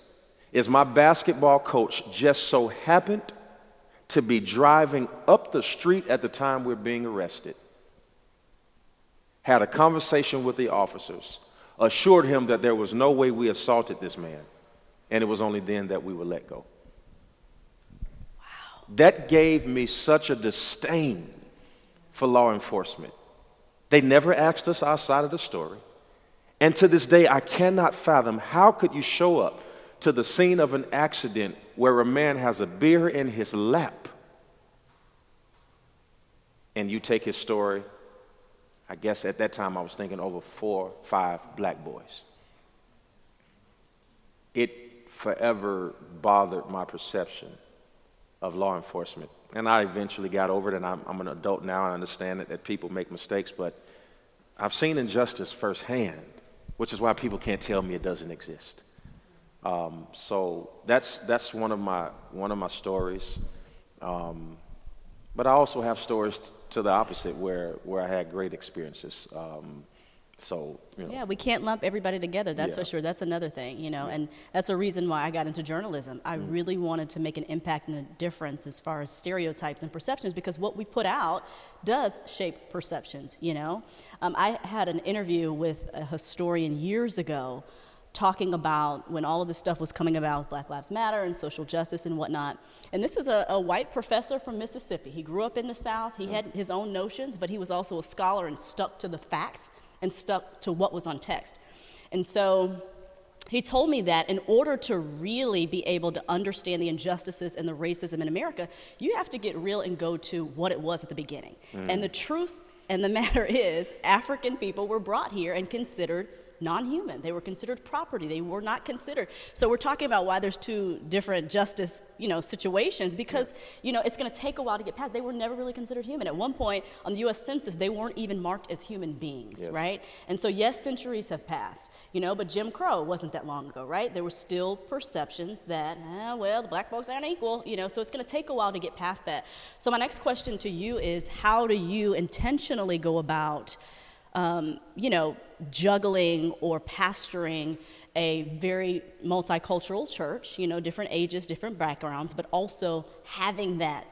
is my basketball coach just so happened to be driving up the street at the time we're being arrested. Had a conversation with the officers, assured him that there was no way we assaulted this man, and it was only then that we were let go. Wow. That gave me such a disdain for law enforcement. They never asked us our side of the story. And to this day, I cannot fathom how could you show up to the scene of an accident where a man has a beer in his lap and you take his story. I guess at that time I was thinking over 4 or 5 black boys. It forever bothered my perception of law enforcement. And I eventually got over it, and I'm an adult now. I understand that people make mistakes, but I've seen injustice firsthand, which is why people can't tell me it doesn't exist. So that's one of my stories. But I also have stories to the opposite where I had great experiences. So, you know. Yeah, we can't lump everybody together, that's for sure. That's another thing, you know, and that's a reason why I got into journalism. I really wanted to make an impact and a difference as far as stereotypes and perceptions, because what we put out does shape perceptions, you know. I had an interview with a historian years ago talking about when all of this stuff was coming about, Black Lives Matter and social justice and whatnot. And this is a white professor from Mississippi. He grew up in the South. He had his own notions, but he was also a scholar and stuck to the facts and stuck to what was on text. And so he told me that in order to really be able to understand the injustices and the racism in America, you have to get real and go to what it was at the beginning. And the truth and the matter is, African people were brought here and considered non-human. They were considered property. They were not considered. So we're talking about why there's two different justice, situations, because, it's going to take a while to get past. They were never really considered human. At one point on the U.S. Census, they weren't even marked as human beings, Yes. right? And so, yes, centuries have passed, but Jim Crow wasn't that long ago, right? There were still perceptions that, the black folks aren't equal, so it's going to take a while to get past that. So my next question to you is, how do you intentionally go about juggling or pastoring a very multicultural church, different ages, different backgrounds, but also having that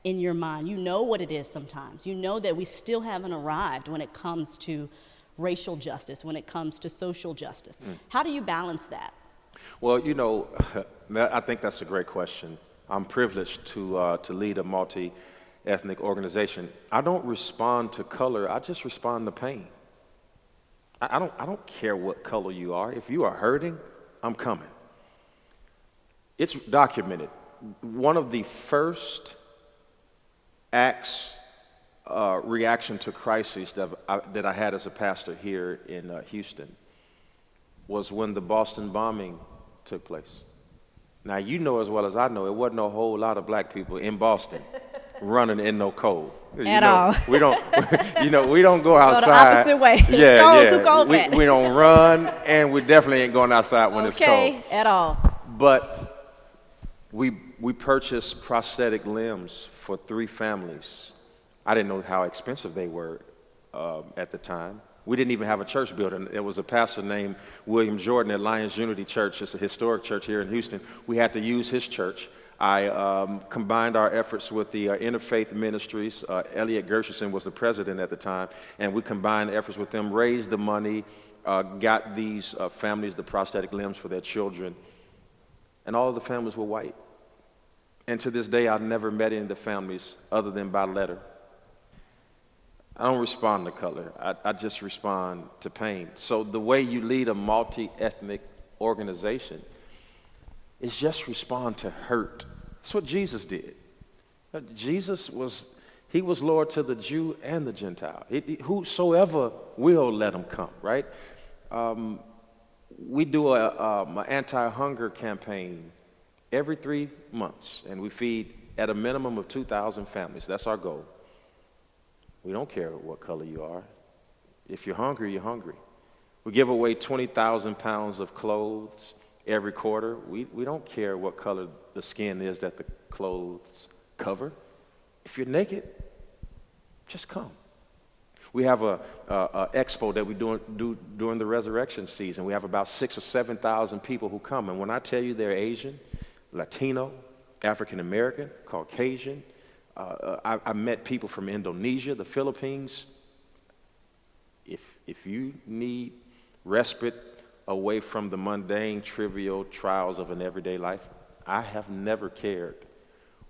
in your mind? You know what it is sometimes. You know that we still haven't arrived when it comes to racial justice, when it comes to social justice. How do you balance that? Well, I think that's a great question. I'm privileged to lead a multi-ethnic organization. I don't respond to color. I just respond to pain. I don't care what color you are. If you are hurting, I'm coming. It's documented. One of the first acts, reaction to crises that I had as a pastor here in Houston was when the Boston bombing took place. Now, you know as well as I know, it wasn't a whole lot of black people in Boston running in no cold. At all. We don't, we don't go outside. Go the opposite way. It's cold, too cold for that. We don't run, and we definitely ain't going outside when it's cold. Okay, at all. But we purchased prosthetic limbs for 3 families. I didn't know how expensive they were at the time. We didn't even have a church building. There was a pastor named William Jordan at Lions Unity Church. It's a historic church here in Houston. We had to use his church. I combined our efforts with the Interfaith Ministries. Elliot Gershenson was the president at the time, and we combined efforts with them, raised the money, got these families the prosthetic limbs for their children, and all of the families were white. And to this day, I've never met any of the families other than by letter. I don't respond to color. I just respond to pain. So the way you lead a multi-ethnic organization is just respond to hurt. That's what Jesus did. Jesus was Lord to the Jew and the Gentile. Whosoever will, let him come, right? We do an anti-hunger campaign every 3 months, and we feed at a minimum of 2,000 families. That's our goal. We don't care what color you are. If you're hungry, you're hungry. We give away 20,000 pounds of clothes every quarter. We don't care what color the skin is that the clothes cover. If you're naked, just come. We have a expo that we do during the resurrection season. We have about 6,000 or 7,000 people who come. And when I tell you they're Asian, Latino, African American, Caucasian, I met people from Indonesia, the Philippines. If you need respite away from the mundane, trivial trials of an everyday life, I have never cared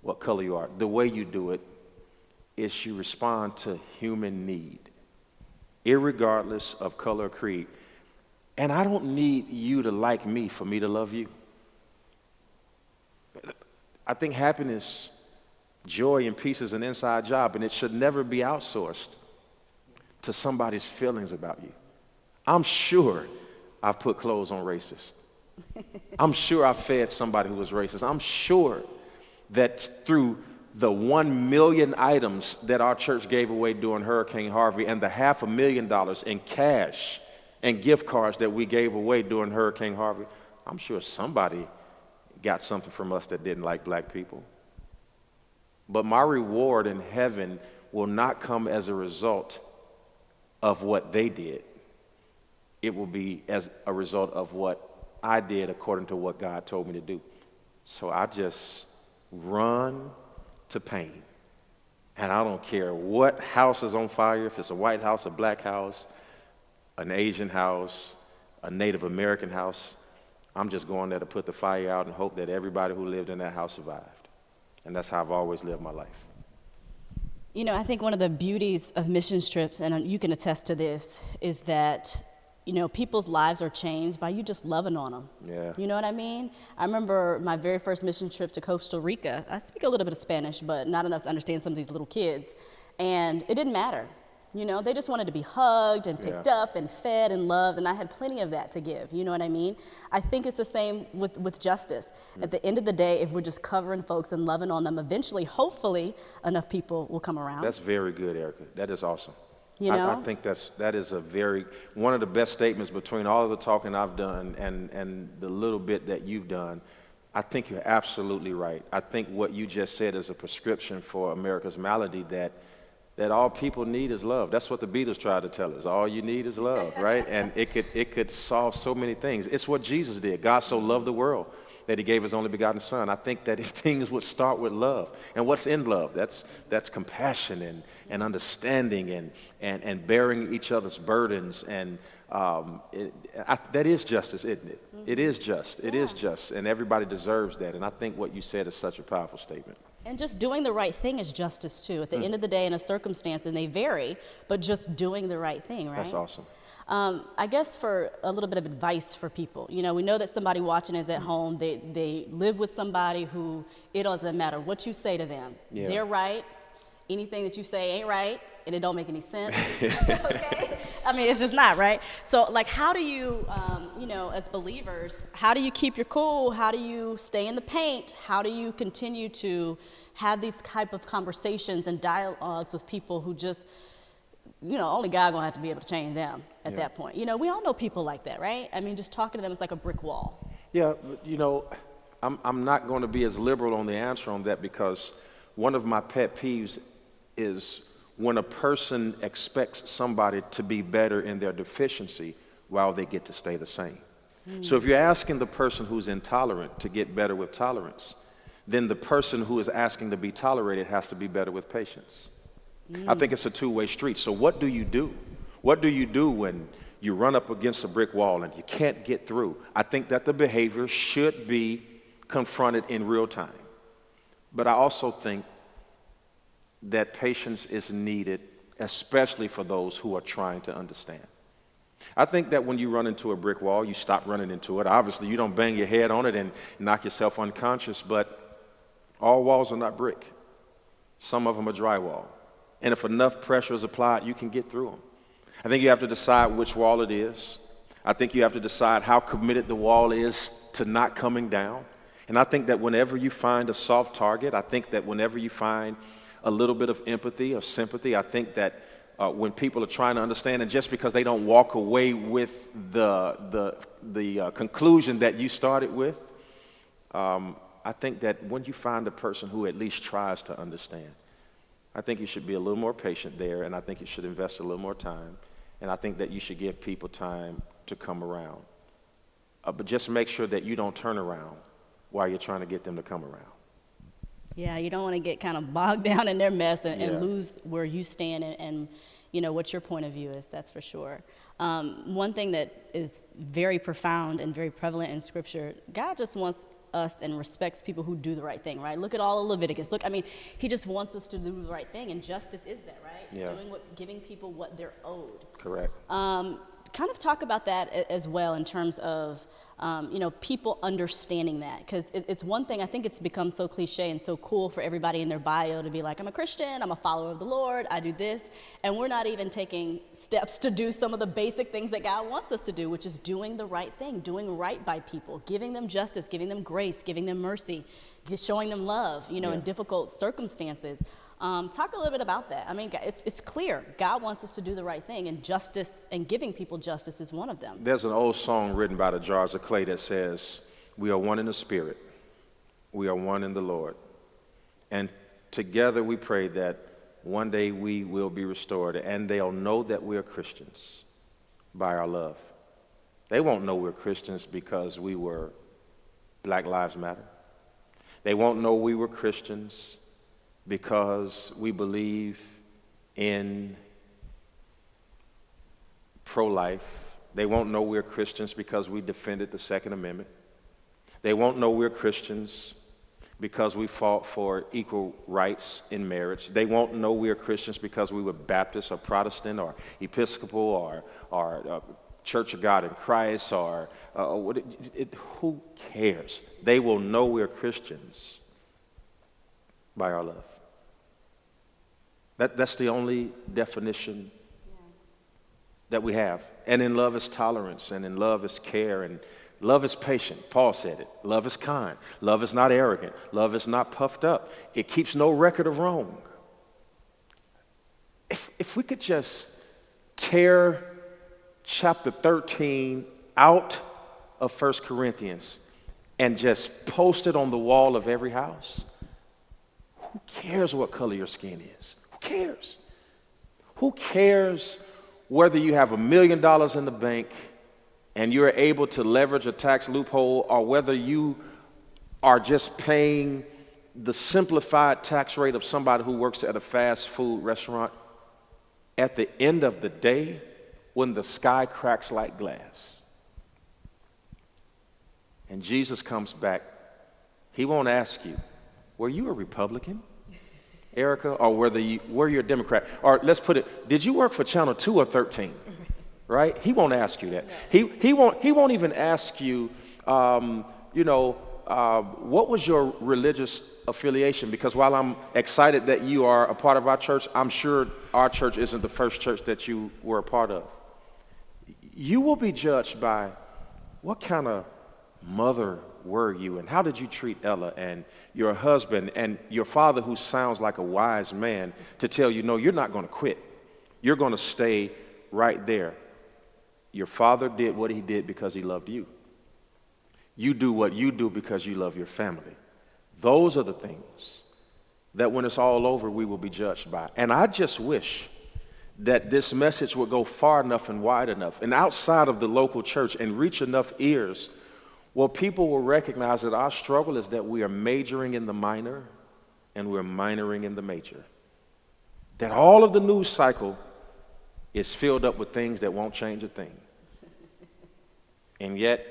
what color you are. The way you do it is you respond to human need, irregardless of color or creed. And I don't need you to like me for me to love you. I think happiness, joy, and peace is an inside job, and it should never be outsourced to somebody's feelings about you. I'm sure I've put clothes on racists. I'm sure I fed somebody who was racist. I'm sure that through the 1 million items that our church gave away during Hurricane Harvey and the $500,000 in cash and gift cards that we gave away during Hurricane Harvey, I'm sure somebody got something from us that didn't like black people. But my reward in heaven will not come as a result of what they did. It will be as a result of what I did according to what God told me to do. So I just run to pain. And I don't care what house is on fire, if it's a white house, a black house, an Asian house, a Native American house. I'm just going there to put the fire out and hope that everybody who lived in that house survived. And that's how I've always lived my life. I think one of the beauties of mission trips, and you can attest to this, is that people's lives are changed by you just loving on them. Yeah. You know what I mean? I remember my very first mission trip to Costa Rica. I speak a little bit of Spanish, but not enough to understand some of these little kids. And it didn't matter. You know, they just wanted to be hugged and picked Yeah. up and fed and loved, and I had plenty of that to give. You know what I mean? I think it's the same with justice. At the end of the day, if we're just covering folks and loving on them, eventually, hopefully, enough people will come around. That's very good, Erica. That is awesome. You I know? think that is one of the best statements between all of the talking I've done and the little bit that you've done. I think you're absolutely right. I think what you just said is a prescription for America's malady that all people need is love. That's what the Beatles tried to tell us. All you need is love, right? And it could solve so many things. It's what Jesus did. God so loved the world that he gave his only begotten son. I think that if things would start with love, and what's in love? That's compassion and understanding and bearing each other's burdens. And that is justice, isn't it? It is just. It is just. And everybody deserves that. And I think what you said is such a powerful statement. And just doing the right thing is justice too. At the end of the day, in a circumstance, and they vary, but just doing the right thing, right? That's awesome. I guess for a little bit of advice for people, you know, we know that somebody watching is at home. They live with somebody who it doesn't matter what you say to them. Yeah. They're right. Anything that you say ain't right, and it don't make any sense. Okay? I mean, it's just not, right? So, like, how do you, you know, as believers, how do you keep your cool? How do you stay in the paint? How do you continue to have these type of conversations and dialogues with people who just, you know, only God gonna have to be able to change them at that point. You know, we all know people like that, right? I mean, just talking to them is like a brick wall. Yeah, but, you know, I'm not going to be as liberal on the answer on that, because one of my pet peeves is when a person expects somebody to be better in their deficiency while they get to stay the same. So if you're asking the person who's intolerant to get better with tolerance, then the person who is asking to be tolerated has to be better with patience. I think it's a two-way street. So what do you do? What do you do when you run up against a brick wall and you can't get through? I think that the behavior should be confronted in real time. But I also think that patience is needed, especially for those who are trying to understand. I think that when you run into a brick wall, you stop running into it. Obviously, you don't bang your head on it and knock yourself unconscious, but all walls are not brick. Some of them are drywall. And if enough pressure is applied, you can get through them. I think you have to decide which wall it is. I think you have to decide how committed the wall is to not coming down. And I think that whenever you find a soft target, I think that whenever you find a little bit of empathy or sympathy, I think that when people are trying to understand, and just because they don't walk away with the conclusion that you started with, I think that when you find a person who at least tries to understand, I think you should be a little more patient there, and I think you should invest a little more time, and I think that you should give people time to come around. But just make sure that you don't turn around while you're trying to get them to come around. Yeah, you don't want to get kind of bogged down in their mess and Yeah. lose where you stand and you know what your point of view is. That's for sure. One thing that is very profound and very prevalent in Scripture, God just wants us and respects people who do the right thing, right? Look at all of Leviticus. Look, I mean, he just wants us to do the right thing, and justice is that, right? Yeah. Giving people what they're owed. Correct. Kind of talk about that as well in terms of, you know, people understanding that. Because it's one thing, I think it's become so cliche and so cool for everybody in their bio to be like, I'm a Christian, I'm a follower of the Lord, I do this. And we're not even taking steps to do some of the basic things that God wants us to do, which is doing the right thing, doing right by people, giving them justice, giving them grace, giving them mercy, showing them love, you know, in difficult circumstances. Talk a little bit about that. I mean, it's clear. God wants us to do the right thing, and justice and giving people justice is one of them. There's an old song written by the Jars of Clay that says, we are one in the Spirit, we are one in the Lord. And together we pray that one day we will be restored, and they'll know that we are Christians by our love. They won't know we're Christians because we were Black Lives Matter. They won't know we were Christians because we believe in pro-life. They won't know we're Christians because we defended the Second Amendment. They won't know we're Christians because we fought for equal rights in marriage. They won't know we're Christians because we were Baptist or Protestant or Episcopal or Church of God in Christ or who cares? They will know we're Christians by our love. That's the only definition that we have. And in love is tolerance, and in love is care, and love is patient. Paul said it. Love is kind. Love is not arrogant. Love is not puffed up. It keeps no record of wrong. If we could just tear chapter 13 out of 1 Corinthians and just post it on the wall of every house, who cares what color your skin is? Who cares? Who cares whether you have $1 million in the bank and you're able to leverage a tax loophole, or whether you are just paying the simplified tax rate of somebody who works at a fast food restaurant? At the end of the day, when the sky cracks like glass and Jesus comes back, he won't ask you, were you a Republican, Erica, or were you a Democrat? Or let's put it, did you work for Channel 2 or 13? Right? He won't ask you that. No. He won't even ask you, what was your religious affiliation? Because while I'm excited that you are a part of our church, I'm sure our church isn't the first church that you were a part of. You will be judged by what kind of mother were you, and how did you treat Ella and your husband and your father, who sounds like a wise man, to tell you, no, you're not going to quit. You're going to stay right there. Your father did what he did because he loved you. You do what you do because you love your family. Those are the things that when it's all over, we will be judged by. And I just wish that this message would go far enough and wide enough and outside of the local church and reach enough ears where people will recognize that our struggle is that we are majoring in the minor and we're minoring in the major. That all of the news cycle is filled up with things that won't change a thing. And yet,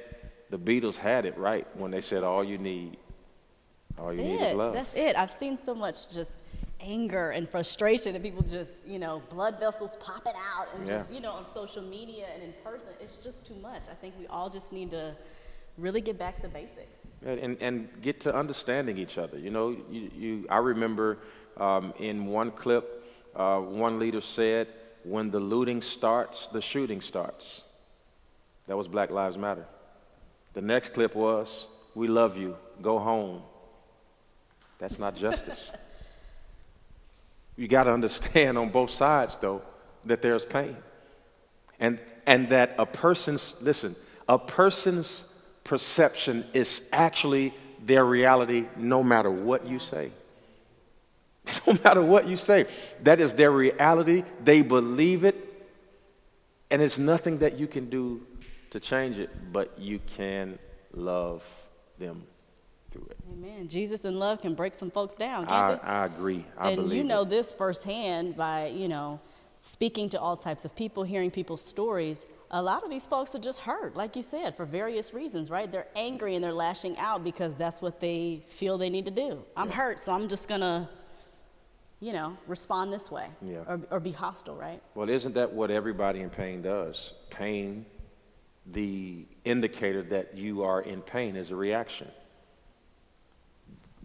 the Beatles had it right when they said, all you need is love. That's it. I've seen so much just anger and frustration, and people just, blood vessels popping out, and just, on social media and in person. It's just too much. I think we all just need to really get back to basics. And get to understanding each other. I remember in one clip, one leader said, when the looting starts, the shooting starts. That was Black Lives Matter. The next clip was, we love you, go home. That's not justice. You got to understand on both sides, though, that there's pain. And that a person's perception is actually their reality no matter what you say. No matter what you say. That is their reality. They believe it. And it's nothing that you can do to change it, but you can love them through it. Amen. Jesus in love can break some folks down, can't they? I agree. I believe And you know it. this firsthand by, speaking to all types of people, hearing people's stories. A lot of these folks are just hurt, like you said, for various reasons, right? They're angry and they're lashing out because that's what they feel they need to do. I'm hurt, so I'm just going to, respond this way or be hostile, right? Well, isn't that what everybody in pain does? Pain, the indicator that you are in pain, is a reaction.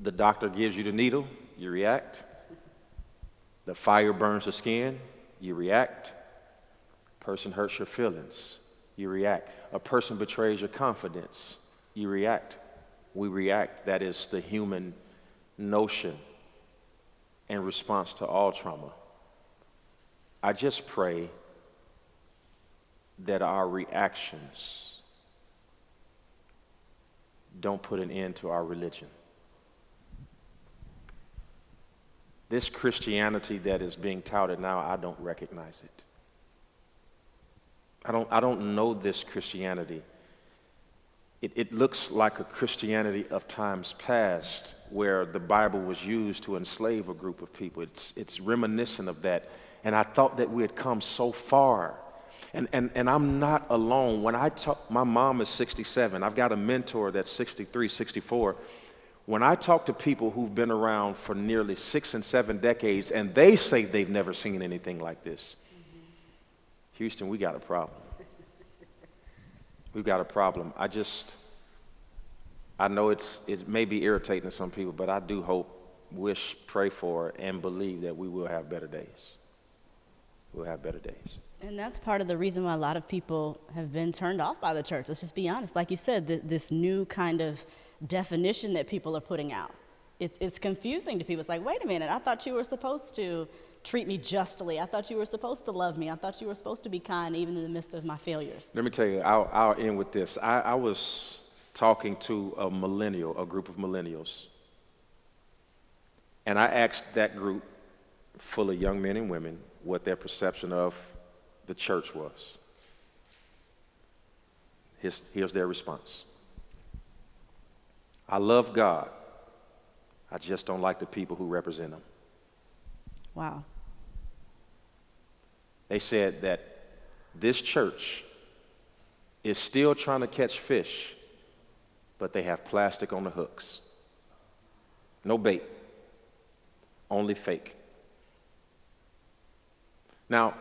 The doctor gives you the needle, you react. The fire burns the skin, you react. A person hurts your feelings, you react. A person betrays your confidence, you react. We react. That is the human notion in response to all trauma. I just pray that our reactions don't put an end to our religion. This Christianity that is being touted now, I don't recognize it. I don't know this Christianity. It looks like a Christianity of times past where the Bible was used to enslave a group of people. It's reminiscent of that. And I thought that we had come so far. And I'm not alone. When I talk, my mom is 67. I've got a mentor that's 63, 64. When I talk to people who've been around for nearly 6 and 7 decades, and they say they've never seen anything like this, Houston, we got a problem. We've got a problem. I know it may be irritating to some people, but I do hope, wish, pray for, and believe that we will have better days. we'll have better days. And that's part of the reason why a lot of people have been turned off by the church. Let's just be honest. Like you said, this new kind of definition that people are putting out, it's confusing to people. It's like, wait a minute, I thought you were supposed to treat me justly. I thought you were supposed to love me. I thought you were supposed to be kind even in the midst of my failures. Let me tell you, I'll end with this. I was talking to a group of millennials, and I asked that group full of young men and women what their perception of the church was. Here's their response. I love God. I just don't like the people who represent him. Wow. They said that this church is still trying to catch fish, but they have plastic on the hooks. No bait, only fake. Now,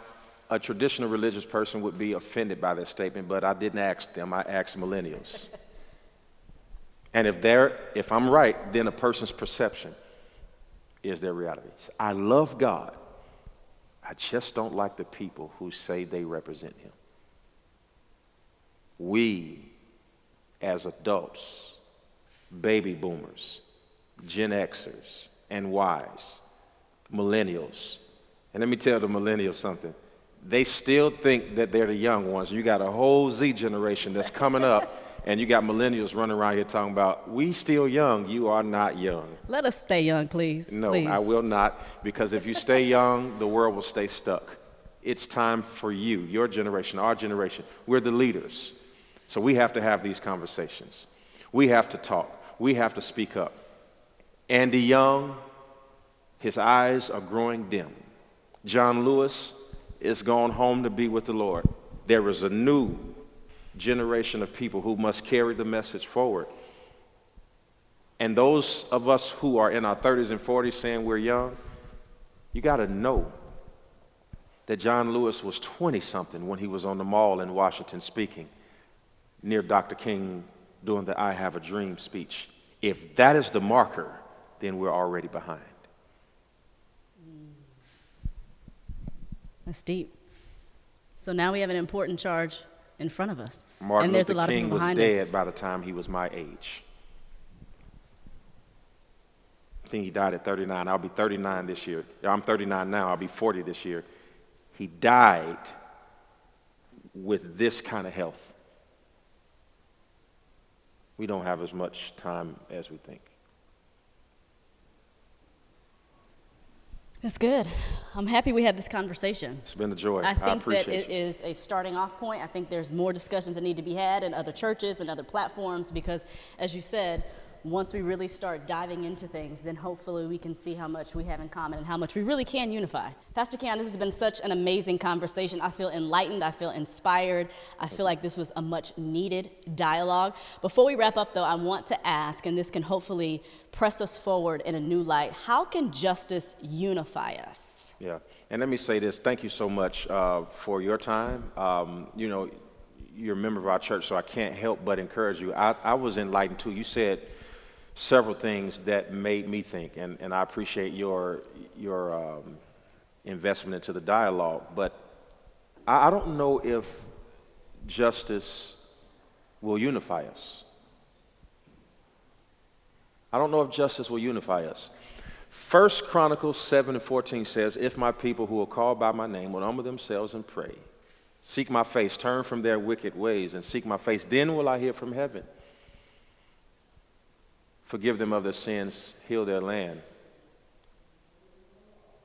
a traditional religious person would be offended by that statement, but I didn't ask them, I asked millennials. And if I'm right, then a person's perception is their reality. I love God. I just don't like the people who say they represent him. We, as adults, baby boomers, Gen Xers, and Ys, millennials, and let me tell the millennials something. They still think that they're the young ones. You got a whole Z generation that's coming up, and you got millennials running around here talking about, we still young, you are not young. Let us stay young, please. No, please. I will not, because if you stay young, the world will stay stuck. It's time for you, your generation, our generation. We're the leaders. So we have to have these conversations. We have to talk. We have to speak up. Andy Young, his eyes are growing dim. John Lewis is gone home to be with the Lord. There is a new generation of people who must carry the message forward. And those of us who are in our 30s and 40s saying we're young, you got to know that John Lewis was 20-something when he was on the Mall in Washington speaking near Dr. King doing the I Have a Dream speech. If that is the marker, then we're already behind. That's deep. So now we have an important charge in front of us. Martin and there's Luther a lot King of people was behind dead us. by the time he was my age. I think he died at 39. I'll be 39 this year. I'm 39 now. I'll be 40 this year. He died with this kind of health. We don't have as much time as we think. That's good. I'm happy we had this conversation. It's been a joy. I think appreciate that it is a starting off point. I think there's more discussions that need to be had in other churches and other platforms because, as you said, once we really start diving into things, then hopefully we can see how much we have in common and how much we really can unify. Pastor Keon, this has been such an amazing conversation. I feel enlightened. I feel inspired. I feel like this was a much needed dialogue. Before we wrap up, though, I want to ask, and this can hopefully press us forward in a new light, how can justice unify us? Yeah, and let me say this. Thank you so much for your time. You're a member of our church, so I can't help but encourage you. I was enlightened, too. You said several things that made me think, and I appreciate your investment into the dialogue, but I don't know if justice will unify us. I don't know if justice will unify us. 1 Chronicles 7:14 says, if my people who are called by my name will humble themselves and pray, seek my face, turn from their wicked ways and seek my face, then will I hear from heaven. Forgive them of their sins, heal their land.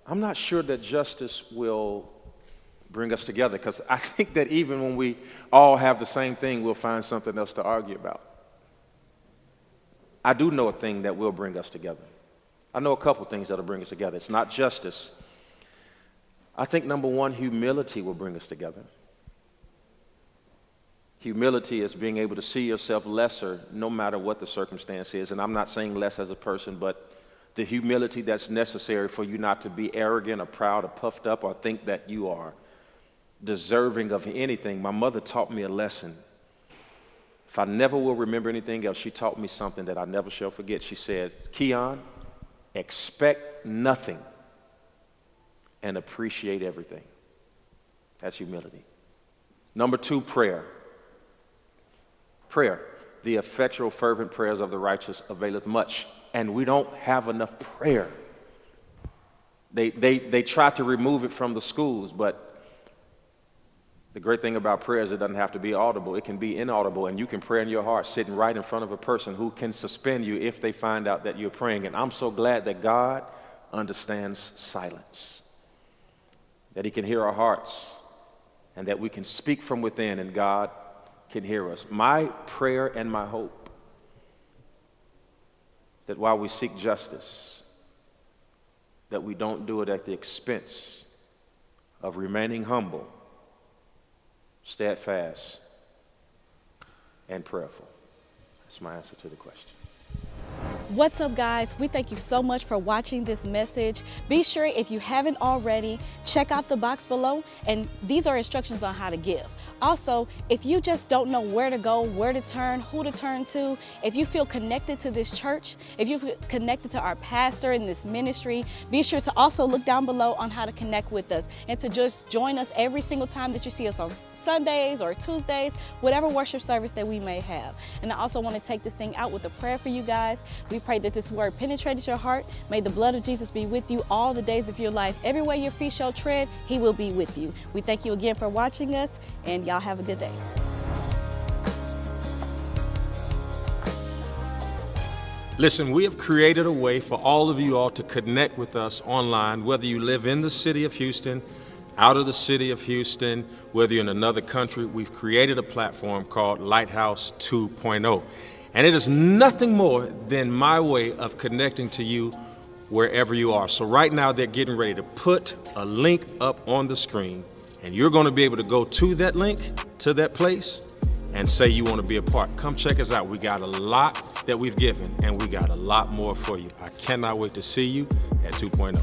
I'm not sure that justice will bring us together because I think that even when we all have the same thing, we'll find something else to argue about. I do know a thing that will bring us together. I know a couple things that will bring us together. It's not justice. I think, number one, humility will bring us together. Humility is being able to see yourself lesser no matter what the circumstance is. And I'm not saying less as a person, but the humility that's necessary for you not to be arrogant or proud or puffed up or think that you are deserving of anything. My mother taught me a lesson. If I never will remember anything else, she taught me something that I never shall forget. She said, Keon, expect nothing and appreciate everything. That's humility. Number 2, prayer. Prayer. The effectual, fervent prayers of the righteous availeth much. And we don't have enough prayer. They try to remove it from the schools, but the great thing about prayer is it doesn't have to be audible. It can be inaudible, and you can pray in your heart sitting right in front of a person who can suspend you if they find out that you're praying. And I'm so glad that God understands silence, that he can hear our hearts, and that we can speak from within and God can hear us. My prayer and my hope that while we seek justice, that we don't do it at the expense of remaining humble, steadfast, and prayerful. That's my answer to the question. What's up, guys? We thank you so much for watching this message. Be sure, if you haven't already, check out the box below, and these are instructions on how to give. Also, if you just don't know where to go, where to turn, who to turn to, if you feel connected to this church, if you feel connected to our pastor in this ministry, be sure to also look down below on how to connect with us and to just join us every single time that you see us on Sundays or Tuesdays, whatever worship service that we may have. And I also want to take this thing out with a prayer for you guys. We pray that this word penetrated your heart. May the blood of Jesus be with you all the days of your life. Everywhere your feet shall tread, he will be with you. We thank you again for watching us, and y'all have a good day. Listen, we have created a way for all of you all to connect with us online, whether you live in the city of Houston, out of the city of Houston, whether you're in another country. We've created a platform called Lighthouse 2.0. And it is nothing more than my way of connecting to you wherever you are. So right now they're getting ready to put a link up on the screen, and you're going to be able to go to that link, to that place, and say you want to be a part. Come check us out. We got a lot that we've given, and we got a lot more for you. I cannot wait to see you at 2.0.